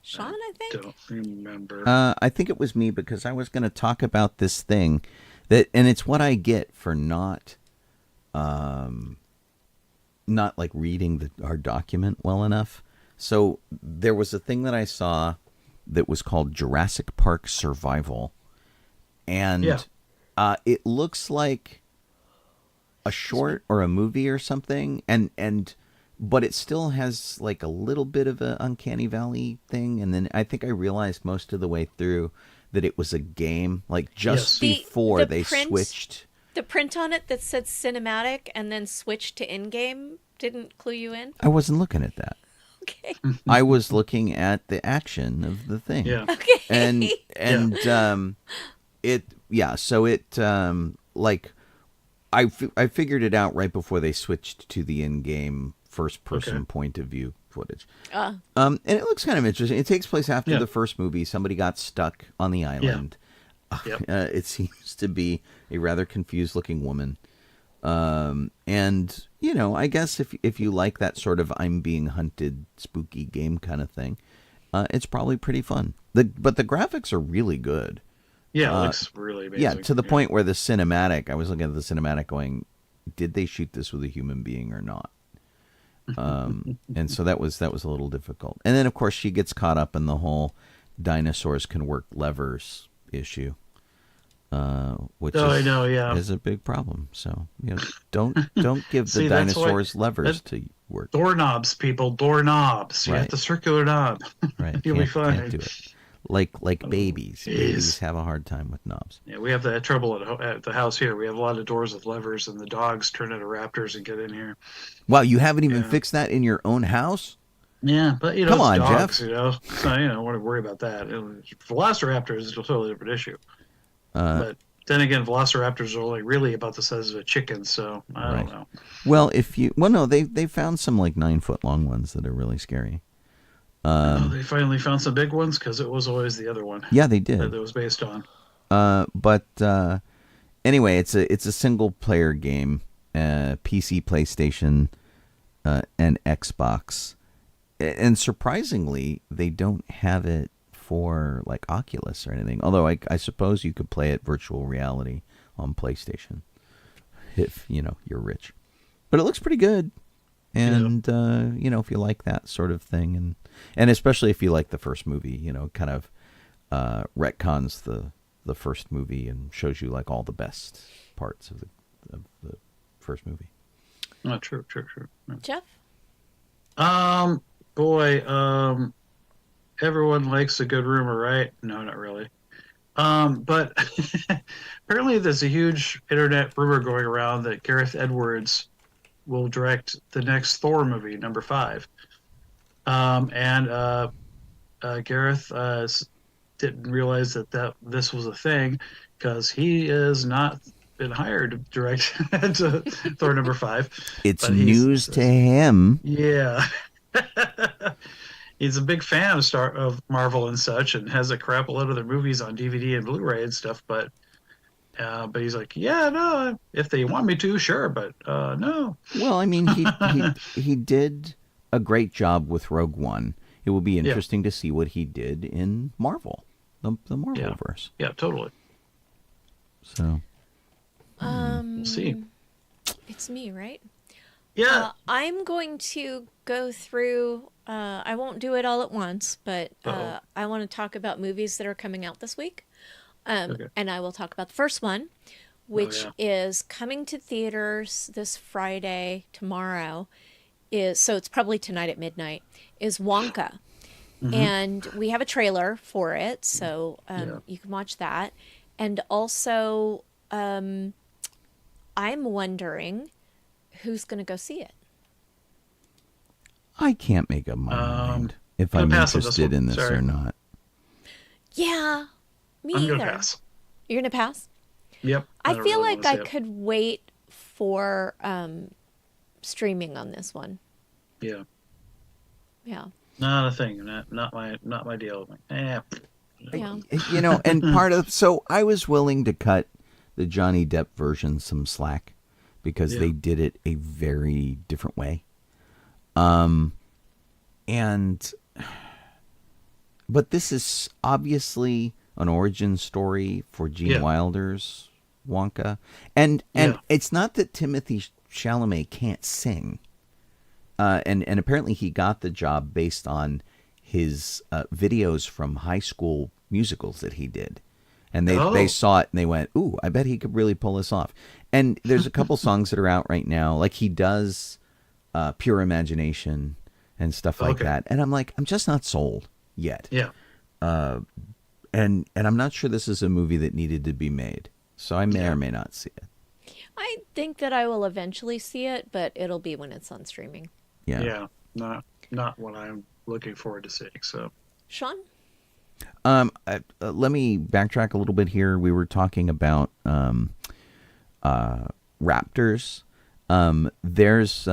Sean, I think. Don't remember. I think it was me because I was going to talk about this thing and it's what I get for not like reading our document well enough. So there was a thing that I saw that was called Jurassic Park Survival, and it looks like a short or a movie or something, but it still has like a little bit of an Uncanny Valley thing. And then I think I realized most of the way through that it was a game, like just Yes. before The they print- switched. The print on it that said cinematic and then switched to in-game didn't clue you in? I wasn't looking at that. Okay. I was looking at the action of the thing. Yeah. Okay. Like I figured it out right before they switched to the in-game first-person point of view footage. And it looks kind of interesting. It takes place after the first movie. Somebody got stuck on the island. Yep. It seems to be a rather confused-looking woman. And I guess if you like that sort of I'm being hunted spooky game kind of thing, it's probably pretty fun. But the graphics are really good. Yeah, it looks really amazing. Yeah, to the point where the cinematic, I was looking at the cinematic going, did they shoot this with a human being or not? And so that was a little difficult. And then, of course, she gets caught up in the whole dinosaurs can work levers issue, which is a big problem. So, don't give the dinosaurs levers to work. Doorknobs, people, doorknobs. You have the circular knob. Right. You'll be fine. Can't do it. Like babies. Babies have a hard time with knobs. Yeah, we have that trouble at the house here. We have a lot of doors with levers, and the dogs turn into raptors and get in here. Wow, you haven't even fixed that in your own house? Yeah, but Come on, dogs, Jeff. So I don't want to worry about that. Velociraptors is a totally different issue. But then again, velociraptors are only really about the size of a chicken, so I don't know. Well, they found some like 9-foot long ones that are really scary. They finally found some big ones because it was always the other one. Yeah, they did. That it was based on. But anyway, it's a single player game, PC, PlayStation, and Xbox, and surprisingly, they don't have it for like Oculus or anything. Although I suppose you could play it virtual reality on PlayStation if you're rich. But it looks pretty good. And, if you like that sort of thing, and especially if you like the first movie, kind of retcons the first movie and shows you like all the best parts of the first movie. Oh, true. Jeff? Everyone likes a good rumor, right? No, not really. But apparently there's a huge internet rumor going around that Gareth Edwards will direct the next Thor movie, number 5. Gareth didn't realize that this was a thing because he is not been hired to direct to Thor number 5. It's news to him. Yeah. He's a big fan of Marvel and such, and has a crap a lot of their movies on DVD and Blu-ray and stuff, but he's like, yeah, no, if they want me to, sure, but no. Well, I mean, he did a great job with Rogue One. It will be interesting to see what he did in Marvel, the Marvelverse. Yeah, totally. So, we'll see. It's me, right? Yeah. I'm going to go through. I won't do it all at once, but I want to talk about movies that are coming out this week. Okay. And I will talk about the first one, which is coming to theaters this Friday, tomorrow. So it's probably tonight at midnight, is Wonka. Mm-hmm. And we have a trailer for it, so you can watch that. And also, I'm wondering who's going to go see it. I can't make up my mind if I'm interested in this or not. Yeah. Me I'm either. gonna pass. You're gonna pass? Yep. I feel like I could wait for streaming on this one. Yeah. Yeah. Not a thing. Not my deal. Yeah. And so I was willing to cut the Johnny Depp version some slack because they did it a very different way. But this is obviously an origin story for Gene Wilder's Wonka. And it's not that Timothy Chalamet can't sing. And apparently he got the job based on his videos from high school musicals that he did. And they saw it and they went, ooh, I bet he could really pull this off. And there's a couple songs that are out right now. Like he does Pure Imagination and stuff like that. And I'm like, I'm just not sold yet. Yeah. And I'm not sure this is a movie that needed to be made. So I may or may not see it. I think that I will eventually see it, but it'll be when it's on streaming. Yeah. Yeah. Not what I'm looking forward to seeing. So, Sean? Let me backtrack a little bit here. We were talking about raptors. There's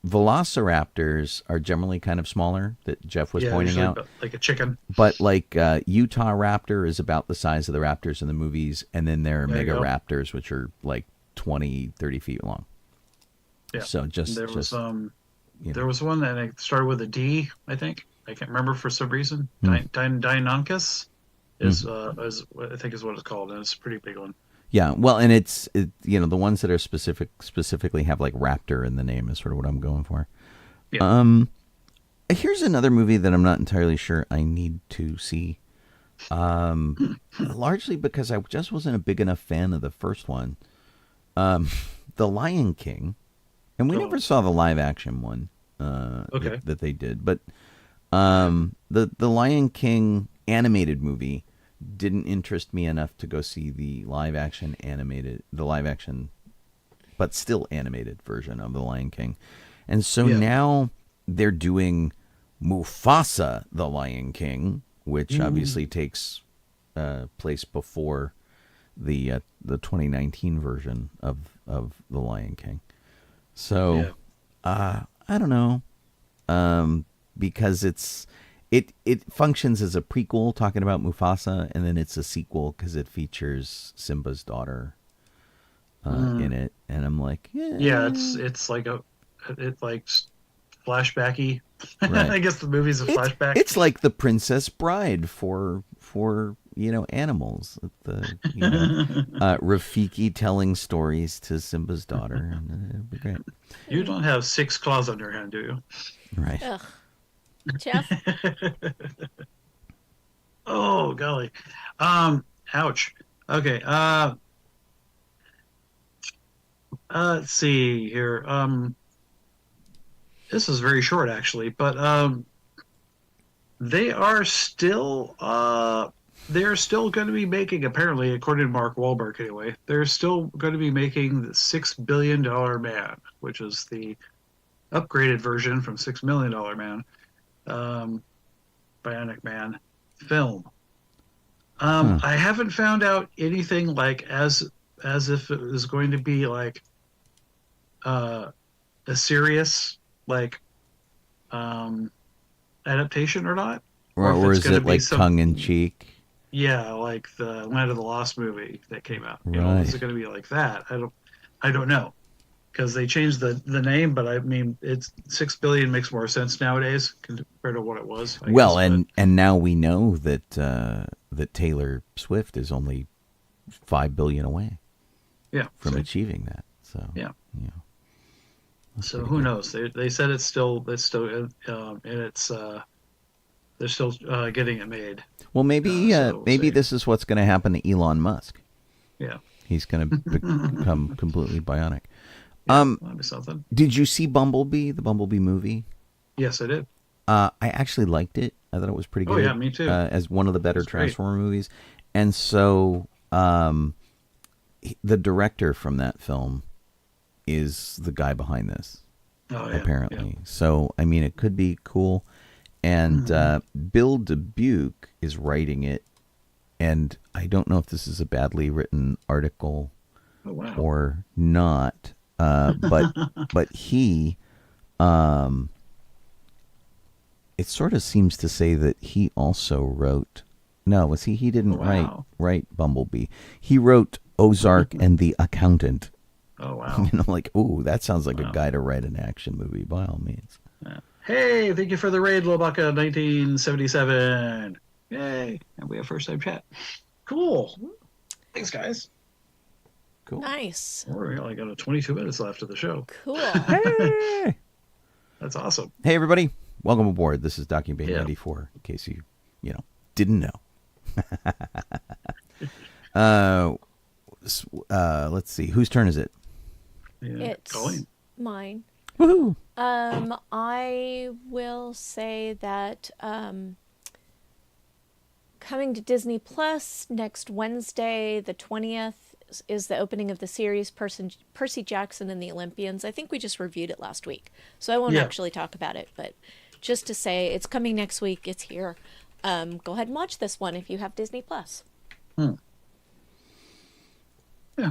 velociraptors are generally kind of smaller, that Jeff was pointing out. Like a chicken. But like Utah raptor is about the size of the raptors in the movies. And then there are mega raptors, which are like 20, 30 feet long. Yeah. So there was one that started with a D, I think. I can't remember for some reason. Deinonychus is I think is what it's called, and it's a pretty big one. Yeah, well, and it's the ones that are specifically have like raptor in the name is sort of what I'm going for. Yeah. Here's another movie that I'm not entirely sure I need to see. Largely because I just wasn't a big enough fan of the first one. The Lion King, and we never saw the live action one that they did, but the Lion King animated movie didn't interest me enough to go see the live action but still animated version of the Lion King. And so now they're doing Mufasa the Lion King, which obviously takes place before the 2019 version of the Lion King. So I don't know, because it functions as a prequel talking about Mufasa, and then it's a sequel because it features Simba's daughter in it, and I'm like, it's like flashbacky. Right. I guess the movie's a flashback. It's like the Princess Bride for animals. Rafiki telling stories to Simba's daughter, and it'd be great. You don't have 6 claws on your hand, do you? Right. Ugh. Jeff? Oh, golly. Ouch. Okay. Let's see here. This is very short, actually, but they are still going to be making, apparently, according to Mark Wahlberg anyway, they're still going to be making the $6 Billion Man, which is the upgraded version from $6 Million Man, Bionic Man film. I haven't found out anything like as if it was going to be like a serious adaptation or not, or is it like tongue in cheek? Yeah, like the Land of the Lost movie that came out. Right. Is it going to be like that? I don't know, because they changed the name, but I mean, it's $6 billion makes more sense nowadays compared to what it was. I guess, and now we know that Taylor Swift is only $5 billion away. From achieving that. So So who knows? They said it's still and it's they're still getting it made. Well, maybe this is what's going to happen to Elon Musk. Yeah, he's going to become completely bionic. that'd be something. Did you see Bumblebee, the Bumblebee movie? Yes, I did. I actually liked it. I thought it was pretty good. Oh yeah, me too. As one of the better Transformer movies, and so the director from that film is the guy behind this, apparently. Yeah. So, I mean, it could be cool. And Bill Dubuque is writing it. And I don't know if this is a badly written article or not. But he, it sort of seems to say that he also wrote, he didn't write Bumblebee. He wrote Ozark and The Accountant. Oh, wow. And I'm like, ooh, that sounds like a guy to write an action movie, by all means. Yeah. Hey, thank you for the raid, Lobaka 1977. Yay. And we have first time chat. Cool. Thanks, guys. Cool. Nice. We only got 22 minutes left of the show. Cool. Hey! That's awesome. Hey, everybody. Welcome aboard. This is DB94, in case you didn't know. Let's see. Whose turn is it? Yeah. It's Colleen. mine. Woohoo! I will say that coming to Disney Plus next Wednesday, the 20th, is the opening of the series Percy Jackson and the Olympians. I think we just reviewed it last week, so I won't actually talk about it, but just to say it's coming next week. It's here. Go ahead and watch this one if you have Disney Plus. Yeah,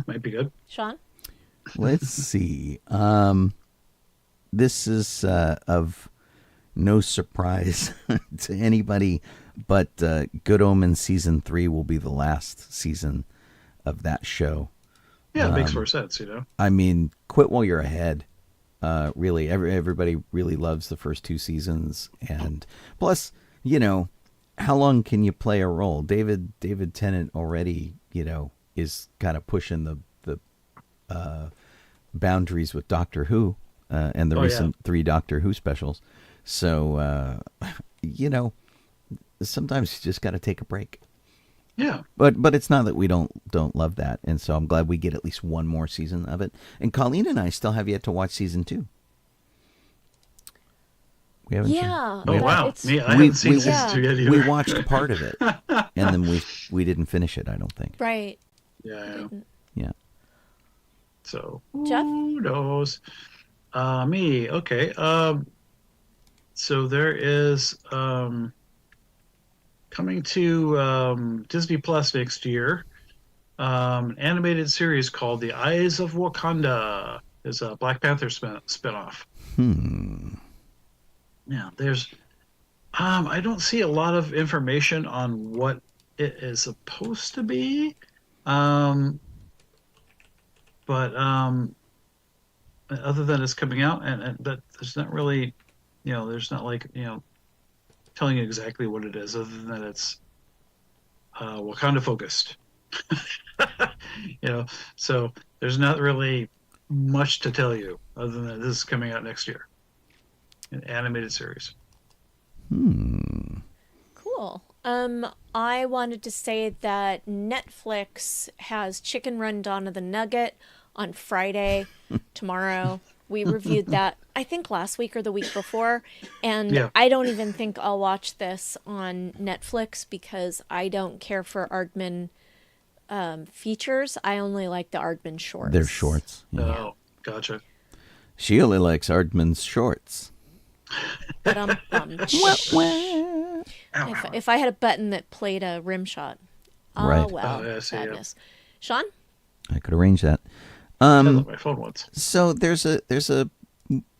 might be good. Sean? Let's see. This is of no surprise to anybody, but Good Omens Season 3 will be the last season of that show. Yeah, it makes more sense, I mean, quit while you're ahead. Really, everybody really loves the first 2 seasons, and plus, you know, how long can you play a role? David Tennant already, you know, is kind of pushing the boundaries with Doctor Who and the recent 3 Doctor Who specials. So, you know, sometimes you just got to take a break. Yeah. But it's not that we don't love that, and so I'm glad we get at least one more season of it. And Colleen and I still have yet to watch season 2. We haven't. Yeah. Oh wow! It's- I haven't seen season 2 yet either. We watched part of it, and then we didn't finish it. I don't think. Right. Yeah. Yeah. So Jeff? who knows? Me. Okay. So there is coming to Disney Plus next year, an animated series called The Eyes of Wakanda. Is a Black Panther spinoff. Yeah, there's I don't see a lot of information on what it is supposed to be. But other than it's coming out, and but there's not really, you know, there's not like, you know, telling you exactly what it is, other than that it's Wakanda focused. You know, so there's not really much to tell you other than that this is coming out next year. An animated series. Cool. I wanted to say that Netflix has Chicken Run Dawn of the Nugget on Friday, tomorrow. We reviewed that, I think, last week or the week before. And Yeah. I don't even think I'll watch this on Netflix because I don't care for Aardman features. I only like the Aardman shorts. They're shorts. Yeah. Oh, gotcha. She only likes Aardman's shorts. But, Ow. if I had a button that played a rim shot. Oh, Right. well, Oh, yeah, I see, yeah. sadness. Sean? I could arrange that. I left my phone once. So there's a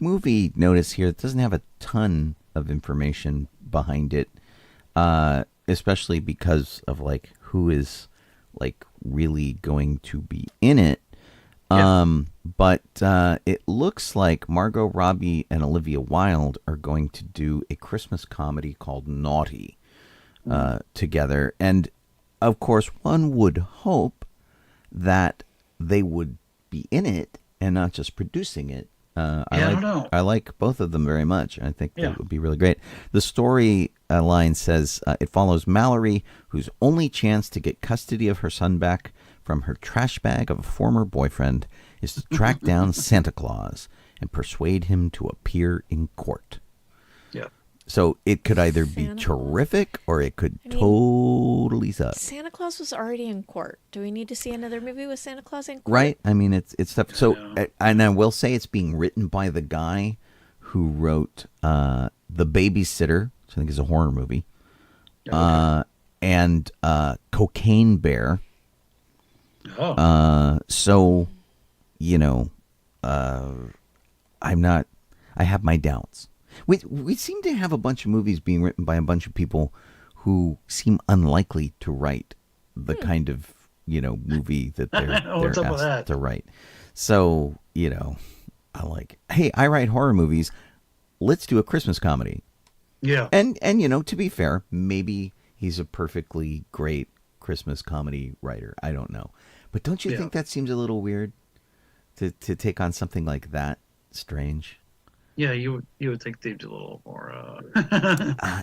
movie notice here that doesn't have a ton of information behind it, especially because of like who is like really going to be in it. Yeah. But it looks like Margot Robbie and Olivia Wilde are going to do a Christmas comedy called Naughty together, and of course one would hope that they would be in it and not just producing it. I don't know. I like both of them very much. I think Yeah. that would be really great. The story line says it follows Mallory, whose only chance to get custody of her son back from her trash bag of a former boyfriend is to track down Santa Claus and persuade him to appear in court. Yeah. So it could either be Santa terrific or it could I mean, totally suck. Santa Claus was already in court. Do we need to see another movie with Santa Claus in court? Right? I mean, it's tough. So, know. and I will say it's being written by the guy who wrote The Babysitter, which I think is a horror movie, and Cocaine Bear. Oh. So, you know, I have my doubts. We seem to have a bunch of movies being written by a bunch of people who seem unlikely to write the kind of, you know, movie that they're What's up with that? asked to write. So, you know, I like, hey, I write horror movies. Let's do a Christmas comedy. Yeah. And you know, to be fair, maybe he's a perfectly great Christmas comedy writer. I don't know. But don't you Yeah. think that seems a little weird to take on something like that strange? Yeah, you would think they'd do a little more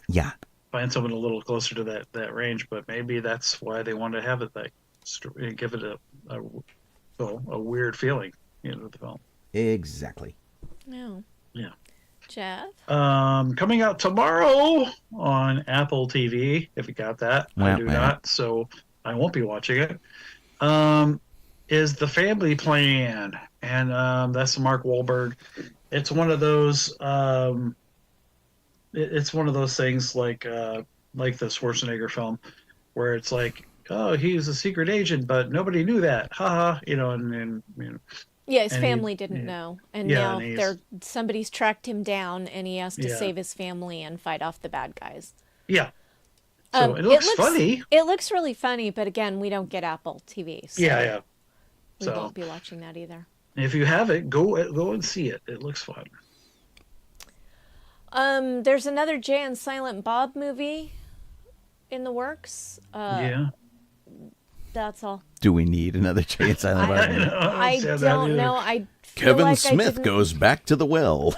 Yeah. find someone a little closer to that range, but maybe that's why they wanted to have it like give it a weird feeling, you know, the film. Exactly. No. Yeah. Jeff? Coming out tomorrow on Apple TV, if you got that. I do not, so I won't be watching it. Is The Family Plan, and that's Mark Wahlberg. It's one of those it's one of those things like the Schwarzenegger film where it's like, oh, he's a secret agent, but nobody knew that. Haha, you know, and you know. Yeah, his And family didn't know. And yeah, now and somebody's tracked him down and he has to Yeah. save his family and fight off the bad guys. Yeah. So it looks funny. It looks really funny, but again, we don't get Apple TV. So Yeah. we So won't be watching that either. If you have it, go and see it. It looks fun. There's another Jay and Silent Bob movie in the works. Yeah. That's all. Do we need another Jay and Silent Bob? I don't know. I feel Kevin like Smith goes back to the well.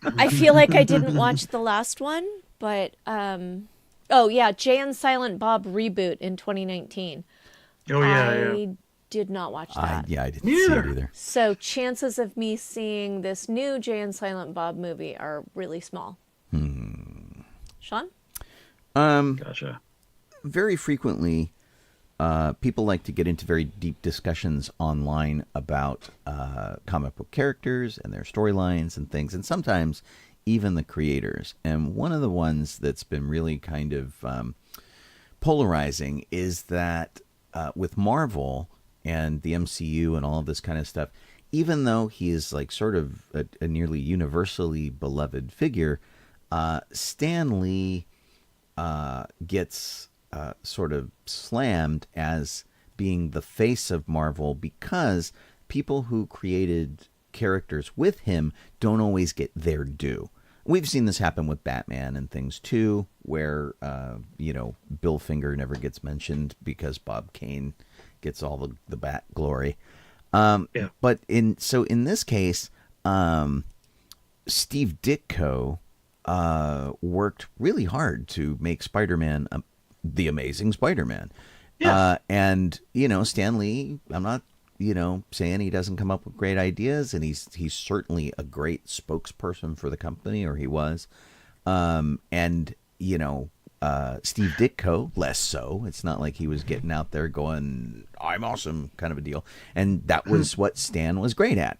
I feel like I didn't watch the last one, but oh yeah, Jay and Silent Bob reboot in 2019. Oh yeah, I did not watch that. I didn't see it either. So chances of me seeing this new Jay and Silent Bob movie are really small. Sean? Gotcha. Very frequently, people like to get into very deep discussions online about comic book characters and their storylines and things, and sometimes even the creators. And one of the ones that's been really kind of polarizing is that with Marvel and the MCU and all of this kind of stuff, even though he is like sort of a nearly universally beloved figure, Stan Lee gets sort of slammed as being the face of Marvel because people who created characters with him don't always get their due. We've seen this happen with Batman and things too, where Bill Finger never gets mentioned because Bob Kane gets all the bat glory. But in this case, Steve Ditko worked really hard to make Spider-Man the Amazing Spider-Man. Yeah. And Stan Lee, I'm not saying he doesn't come up with great ideas, and he's certainly a great spokesperson for the company, or he was. Steve Ditko, less so. It's not like he was getting out there going, I'm awesome, kind of a deal. And that was what Stan was great at.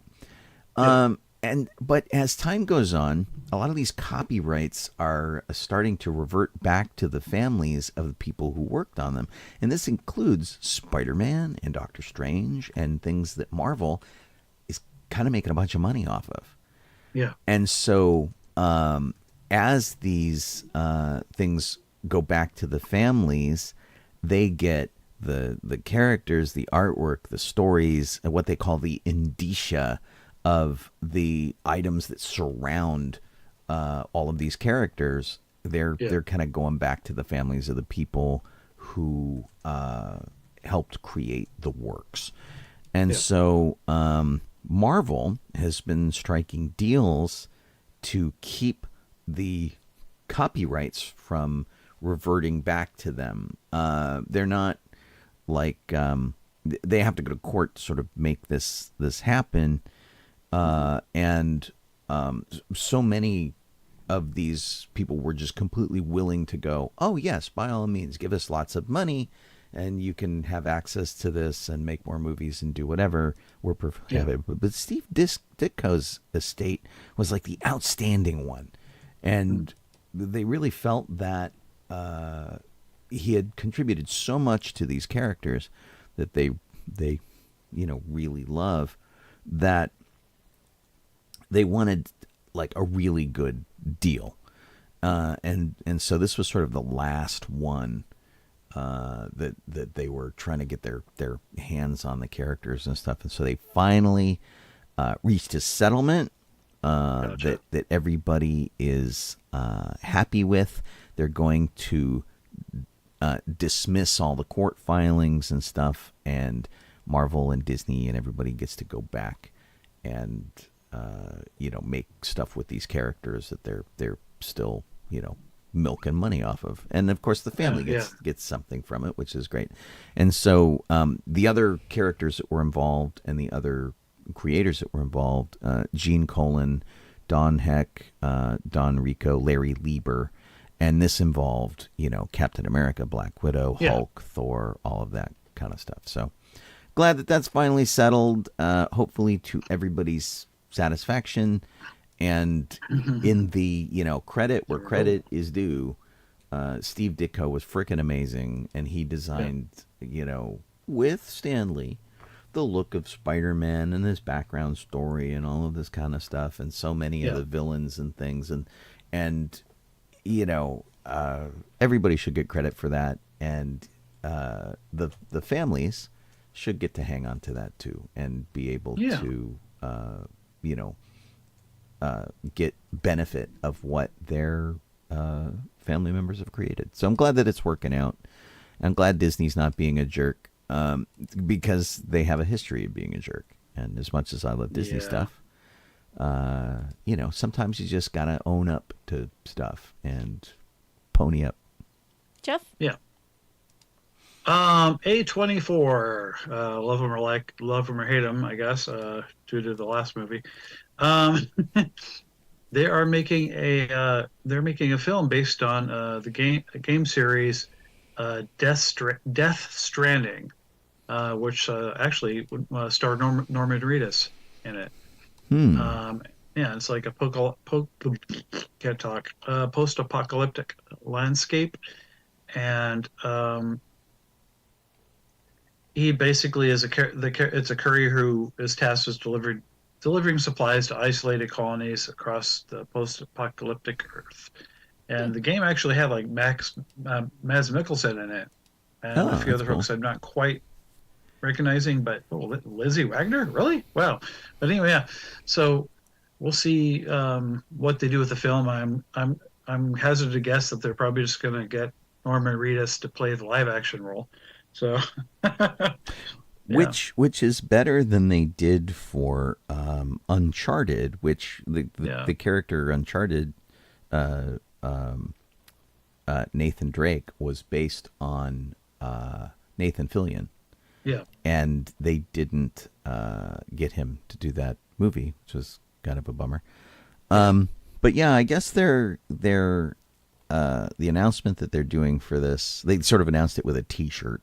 But as time goes on, a lot of these copyrights are starting to revert back to the families of the people who worked on them. And this includes Spider-Man and Doctor Strange and things that Marvel is kind of making a bunch of money off of. Yeah. And so as these things go back to the families, they get the characters, the artwork, the stories, and what they call the indicia of the items that surround all of these characters. They're kind of going back to the families of the people who helped create the works. And so Marvel has been striking deals to keep the copyrights from reverting back to them. They're not like they have to go to court to sort of make this happen. So many of these people were just completely willing to go, oh yes, by all means, give us lots of money and you can have access to this and make more movies and do whatever. But Steve Ditko's estate was like the outstanding one. And they really felt that he had contributed so much to these characters that they really love, that they wanted like a really good deal. And so this was sort of the last one that they were trying to get their hands on the characters and stuff. And so they finally reached a settlement that everybody is happy with. They're going to dismiss all the court filings and stuff, and Marvel and Disney and everybody gets to go back and make stuff with these characters that they're still milking money off of. And of course the family gets something from it, which is great. And so the other characters that were involved and the other creators that were involved, Gene Colan, Don Heck, Don Rico, Larry Lieber, and this involved Captain America, Black Widow, Hulk, Thor, all of that kind of stuff. So glad that that's finally settled, hopefully to everybody's satisfaction. And in the credit where credit is due, Steve Ditko was freaking amazing, and he designed with Stan Lee the look of Spider-Man and his background story and all of this kind of stuff, and so many of the villains and things, and everybody should get credit for that. And the families should get to hang on to that too and be able Yeah. to, get benefit of what their family members have created. So I'm glad that it's working out. I'm glad Disney's not being a jerk, because they have a history of being a jerk. And as much as I love Disney stuff, sometimes you just gotta own up to stuff and pony up. Jeff? Yeah. A24, love them or hate them, I guess, due to the last movie. They are making a film based on the game series Death Stranding, which actually starred Norman Reedus in it. Yeah, it's like a post-apocalyptic landscape, and he basically is it's a courier who is tasked with delivering supplies to isolated colonies across the post-apocalyptic Earth. And the game actually had like Mads Mikkelsen in it, and a few other folks I'm not quite recognizing, but Lizzie Wagner, really? Wow. But anyway, yeah. So we'll see what they do with the film. I'm hazarded to guess that they're probably just going to get Norman Reedus to play the live action role. So, yeah. Which is better than they did for Uncharted, which the character Uncharted, Nathan Drake, was based on Nathan Fillion. Yeah. And they didn't get him to do that movie, which was kind of a bummer. But yeah, I guess they're the announcement that they're doing for this, they sort of announced it with a T-shirt.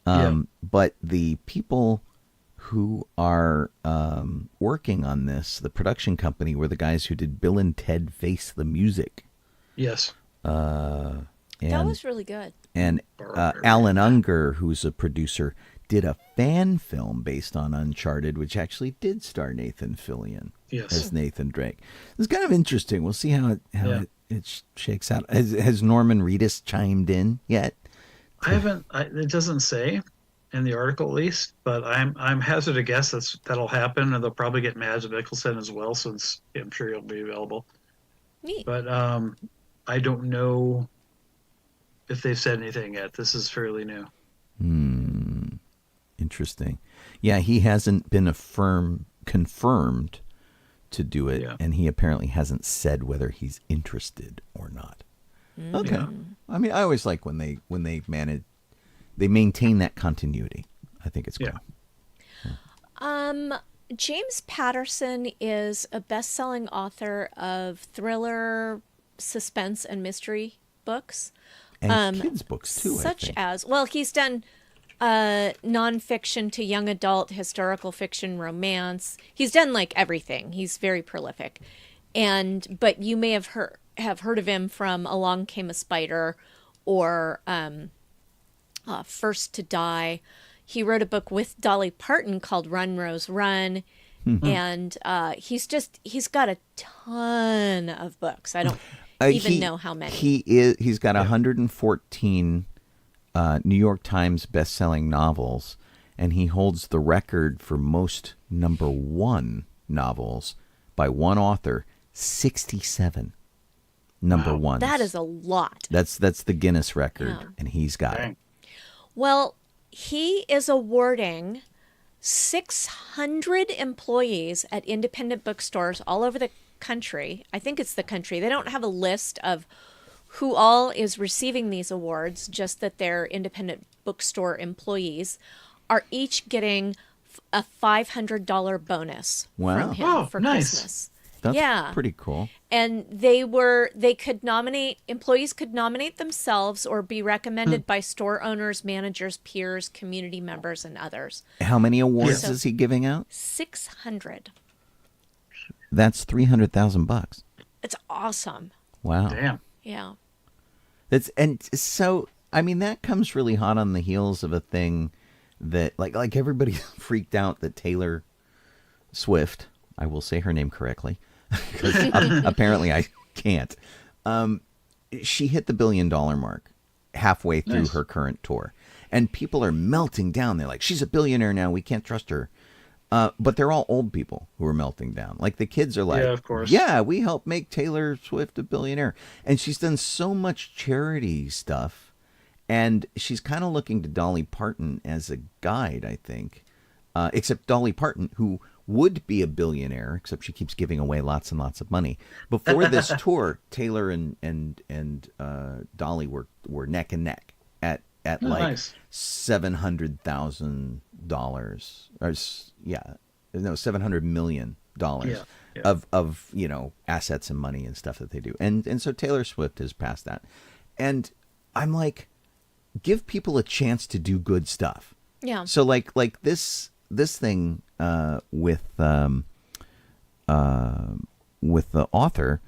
But the people who are working on this, the production company, were the guys who did Bill and Ted Face the Music. Yes. That was really good. And Alan Unger, who's a producer, did a fan film based on Uncharted, which actually did star Nathan Fillion as Nathan Drake. It's kind of interesting. We'll see how it shakes out. Has Norman Reedus chimed in yet? I haven't. It doesn't say in the article, at least, but I'm hazard to guess that'll happen, and they'll probably get Mads Mikkelsen as well, since I'm sure he'll be available. Neat. But I don't know if they've said anything yet. This is fairly new. Interesting. Yeah, he hasn't been confirmed to do it, and he apparently hasn't said whether he's interested or not. Okay. Yeah. I mean, I always like when they maintain that continuity. I think it's cool. Yeah. James Patterson is a best-selling author of thriller, suspense, and mystery books. And kids' books, too, such as, well, he's done nonfiction to young adult, historical fiction, romance. He's done, like, everything. He's very prolific. But you may have heard of him from Along Came a Spider or First to Die. He wrote a book with Dolly Parton called Run, Rose, Run. Mm-hmm. And he's got a ton of books. I don't even know how many. He's got 114 New York Times best-selling novels, and he holds the record for most #1 novels by one author, 67 #1s. That is a lot. That's the Guinness record, and he's got it. Well, he is awarding 600 employees at independent bookstores all over the country. I think it's the country. They don't have a list of who all is receiving these awards, just that their independent bookstore employees are each getting a $500 bonus from him for Christmas. That's pretty cool. And employees could nominate themselves or be recommended by store owners, managers, peers, community members, and others. How many awards is he giving out? 600. That's $300,000. It's awesome. Wow. Damn. Yeah. That comes really hot on the heels of a thing that like everybody freaked out that Taylor Swift, I will say her name correctly, because apparently I can't. She hit the $1 billion mark halfway through her current tour. And people are melting down. They're like, she's a billionaire now. We can't trust her. But they're all old people who are melting down. Like the kids are like, Yeah, of course. yeah, we helped make Taylor Swift a billionaire. And she's done so much charity stuff. And she's kind of looking to Dolly Parton as a guide, I think. Except Dolly Parton, who would be a billionaire, except she keeps giving away lots and lots of money. Before this tour, Taylor and Dolly were neck and neck at nice. $700,000 or $700 million Yeah. of assets and money and stuff that they do. And so Taylor Swift has passed that. And I'm like, give people a chance to do good stuff. Yeah. So like this thing with the author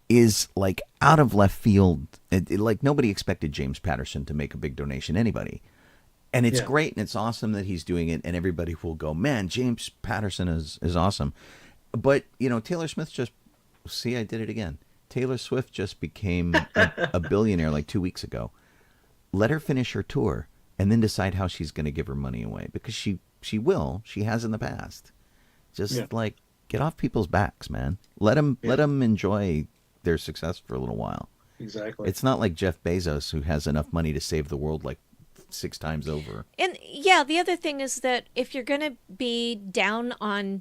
is like out of left field. Like nobody expected James Patterson to make a big donation. Anybody. And it's great and it's awesome that he's doing it, and everybody will go, man, James Patterson is awesome. But, Taylor Swift I did it again. Taylor Swift just became a billionaire like 2 weeks ago. Let her finish her tour and then decide how she's going to give her money away, because she will. She has in the past. Just like get off people's backs, man. Let them enjoy their success for a little while. Exactly. It's not like Jeff Bezos, who has enough money to save the world like 6 times over. And yeah, the other thing is that if you're going to be down on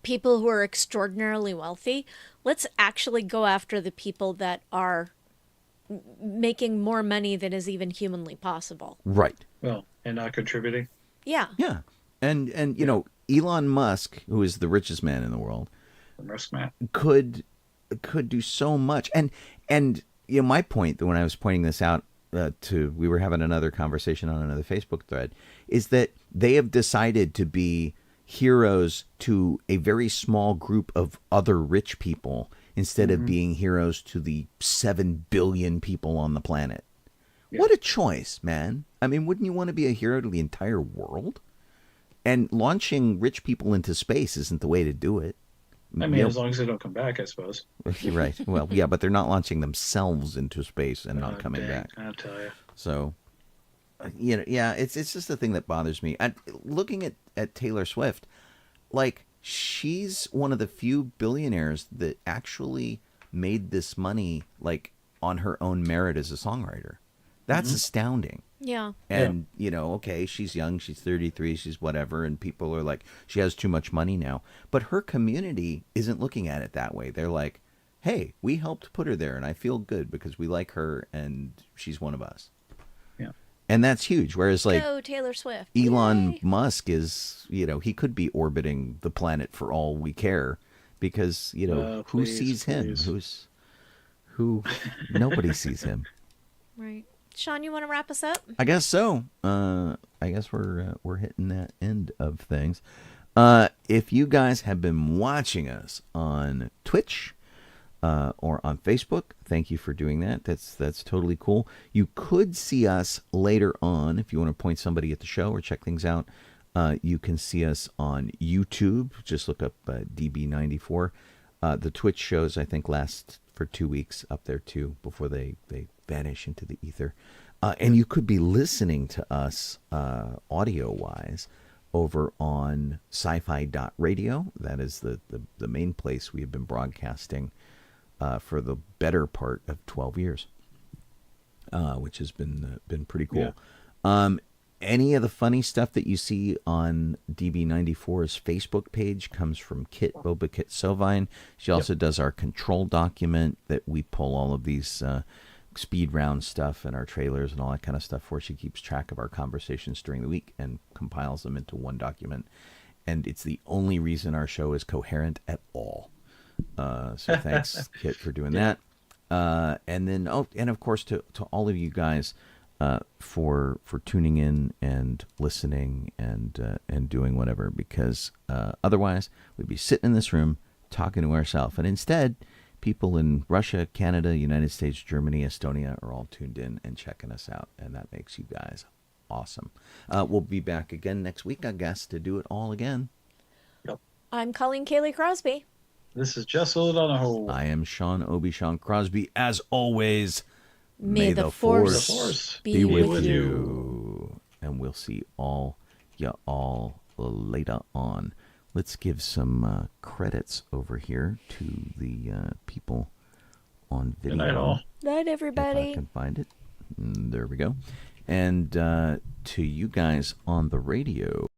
people who are extraordinarily wealthy, let's actually go after the people that are making more money than is even humanly possible. Right. Well, and not contributing. Yeah. Yeah. And Elon Musk, who is the richest man in the world, could do so much. And my point, that when I was pointing this out we were having another conversation on another Facebook thread, is that they have decided to be heroes to a very small group of other rich people instead of being heroes to the 7 billion people on the planet. Yeah. What a choice, man. I mean, wouldn't you want to be a hero to the entire world? And launching rich people into space isn't the way to do it. I mean, as long as they don't come back, I suppose. You're right. Well, yeah, but they're not launching themselves into space and not coming back. I'll tell you. So, it's just the thing that bothers me. Looking at Taylor Swift, like, she's one of the few billionaires that actually made this money, like, on her own merit as a songwriter. That's astounding. Yeah. And, okay, she's young, she's 33, she's whatever, and people are like, she has too much money now. But her community isn't looking at it that way. They're like, hey, we helped put her there, and I feel good because we like her, and she's one of us. Yeah. And that's huge. Whereas, like, go Taylor Swift. Elon Yay. Musk is, he could be orbiting the planet for all we care, because, who sees him? Nobody sees him. Right. Sean, you want to wrap us up? I guess so. I guess we're hitting that end of things. If you guys have been watching us on Twitch or on Facebook, thank you for doing that. That's totally cool. You could see us later on if you want to point somebody at the show or check things out. You can see us on YouTube. Just look up DB94. The Twitch shows, I think, last for 2 weeks up there too before they vanish into the ether. And you could be listening to us audio-wise over on sci-fi.radio. That is the main place we have been broadcasting for the better part of 12 years, which has been pretty cool. Yeah. Any of the funny stuff that you see on DB94's Facebook page comes from Kit, Boba-Kit Sovine. She also does our control document that we pull all of these speed round stuff and our trailers and all that kind of stuff for. She keeps track of our conversations during the week and compiles them into one document. And it's the only reason our show is coherent at all. So thanks, Kit, for doing that. And then, and of course, to all of you guys, for tuning in and listening and doing whatever, because otherwise we'd be sitting in this room talking to ourselves, and instead people in Russia, Canada, United States, Germany, Estonia are all tuned in and checking us out, and that makes you guys awesome. We'll be back again next week, I guess, to do it all again. Yep. I'm Colleen Kaylee Crosby. This is Jessel Donoho. I am Sean Obi-Shawn Crosby. As always, May the force be with you. and we'll see all later on. Let's give some credits over here to the people on video. Good night, all. Night, If everybody. I can find it. There we go. And to you guys on the radio.